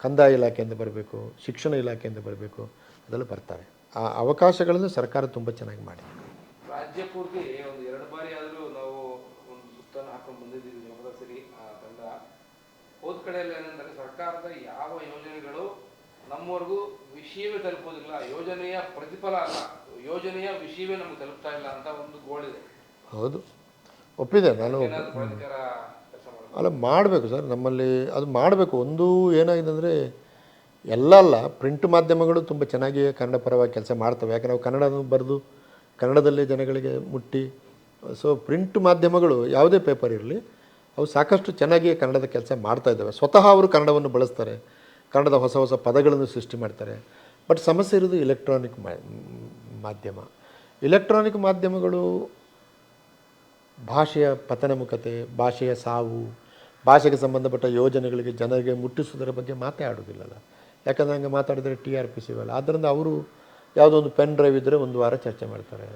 ಕಂದಾಯ ಇಲಾಖೆಯಿಂದ ಬರಬೇಕು, ಶಿಕ್ಷಣ ಇಲಾಖೆಯಿಂದ ಬರಬೇಕು, ಅದೆಲ್ಲ ಬರ್ತಾರೆ. ಆ ಅವಕಾಶಗಳನ್ನು ಸರ್ಕಾರ ತುಂಬ ಚೆನ್ನಾಗಿ ಮಾಡಿದೆ. ರಾಜ್ಯ ಪೂರ್ತಿ ಒಂದು 2 ಬಾರಿ ಆದರೂ ನಾವು ಒಂದು ಸುತ್ತನ್ನು ಹಾಕೊಂಡು ಬಂದಿದ್ದೀವಿ ಜನಪದ ಸಿರಿ ತಂಡ. ಹೋದ ಕಡೆಯಲ್ಲಿ ಏನಂದರೆ ಸರ್ಕಾರದ ಯಾವ ಯೋಜನೆಗಳು ನಮ್ಮವರೆಗೂ ವಿಷಯವೇ ತಲುಪೋದಿಲ್ಲ, ಯೋಜನೆಯ ಪ್ರತಿಫಲ ಅಲ್ಲ, ಯೋಜನೆಯ ವಿಷಯವೇ ನಮ್ಗೆ ತಲುಪ್ತಾ ಇಲ್ಲ ಅಂತ ಒಂದು ಗೋಳಿದೆ. ಹೌದು, ಒಪ್ಪಿದೆ ನಾನು. ಅಲ್ಲ, ಮಾಡಬೇಕು ಸರ್, ನಮ್ಮಲ್ಲಿ ಅದು ಮಾಡಬೇಕು. ಒಂದು ಏನಾಗಿದೆ ಅಂದರೆ ಎಲ್ಲ ಅಲ್ಲ, ಪ್ರಿಂಟ್ ಮಾಧ್ಯಮಗಳು ತುಂಬ ಚೆನ್ನಾಗಿ ಕನ್ನಡ ಪರವಾಗಿ ಕೆಲಸ ಮಾಡ್ತವೆ. ಯಾಕೆ ನಾವು ಕನ್ನಡನ ಬರೆದು ಕನ್ನಡದಲ್ಲೇ ಜನಗಳಿಗೆ ಮುಟ್ಟಿ. ಸೊ ಪ್ರಿಂಟ್ ಮಾಧ್ಯಮಗಳು ಯಾವುದೇ ಪೇಪರ್ ಇರಲಿ, ಅವು ಸಾಕಷ್ಟು ಚೆನ್ನಾಗಿ ಕನ್ನಡದ ಕೆಲಸ ಮಾಡ್ತಾಯಿದ್ದಾವೆ. ಸ್ವತಃ ಅವರು ಕನ್ನಡವನ್ನು ಬಳಸ್ತಾರೆ, ಕನ್ನಡದ ಹೊಸ ಹೊಸ ಪದಗಳನ್ನು ಸೃಷ್ಟಿ ಮಾಡ್ತಾರೆ. ಬಟ್ ಸಮಸ್ಯೆ ಇರೋದು ಎಲೆಕ್ಟ್ರಾನಿಕ್ ಮಾಧ್ಯಮ. ಎಲೆಕ್ಟ್ರಾನಿಕ್ ಮಾಧ್ಯಮಗಳು ಭಾಷೆಯ ಪತನಮುಖತೆ, ಭಾಷೆಯ ಸಾವು, ಭಾಷೆಗೆ ಸಂಬಂಧಪಟ್ಟ ಯೋಜನೆಗಳಿಗೆ ಜನರಿಗೆ ಮುಟ್ಟಿಸೋದರ ಬಗ್ಗೆ ಮಾತೇ ಆಡೋದಿಲ್ಲಲ್ಲ. ಯಾಕಂದರೆ ಹಂಗೆ ಮಾತಾಡಿದರೆ TRP ಸಿಗಲ್ಲ. ಆದ್ದರಿಂದ ಅವರು ಯಾವುದೋ ಒಂದು ಪೆನ್ ಡ್ರೈವ್ ಇದ್ದರೆ 1 ವಾರ ಚರ್ಚೆ ಮಾಡ್ತಾರೆ,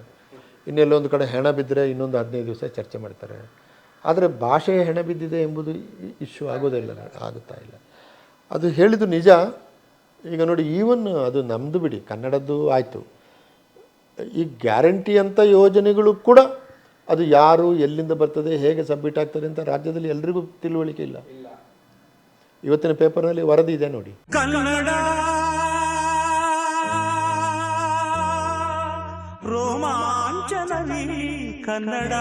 ಇನ್ನೆಲ್ಲೊಂದು ಕಡೆ ಹೆಣ ಬಿದ್ದರೆ ಇನ್ನೊಂದು 15 ದಿವಸ ಚರ್ಚೆ ಮಾಡ್ತಾರೆ. ಆದರೆ ಭಾಷೆಯ ಹೆಣ ಬಿದ್ದಿದೆ ಎಂಬುದು ಇಶ್ಯೂ ಆಗೋದಿಲ್ಲ, ಆಗುತ್ತಾ ಇಲ್ಲ. ಅದು ಹೇಳಿದ್ದು ನಿಜ. ಈಗ ನೋಡಿ, ಈವನ್ ಅದು ನಮ್ಮದು ಬಿಡಿ, ಕನ್ನಡದ್ದು ಆಯಿತು, ಈ ಗ್ಯಾರಂಟಿ ಅಂತ ಯೋಜನೆಗಳು ಕೂಡ ಅದು ಯಾರು ಎಲ್ಲಿಂದ ಬರ್ತದೆ, ಹೇಗೆ ಸಬ್ಮಿಟ್ ಆಗ್ತದೆ ಅಂತ ರಾಜ್ಯದಲ್ಲಿ ಎಲ್ರಿಗೂ ತಿಳುವಳಿಕೆ ಇಲ್ಲ. ಇವತ್ತಿನ ಪೇಪರ್ನಲ್ಲಿ ವರದಿ ಇದೆ ನೋಡಿ. ಕನ್ನಡ ರೋಮಾಂಚನವಿ ಕನ್ನಡ.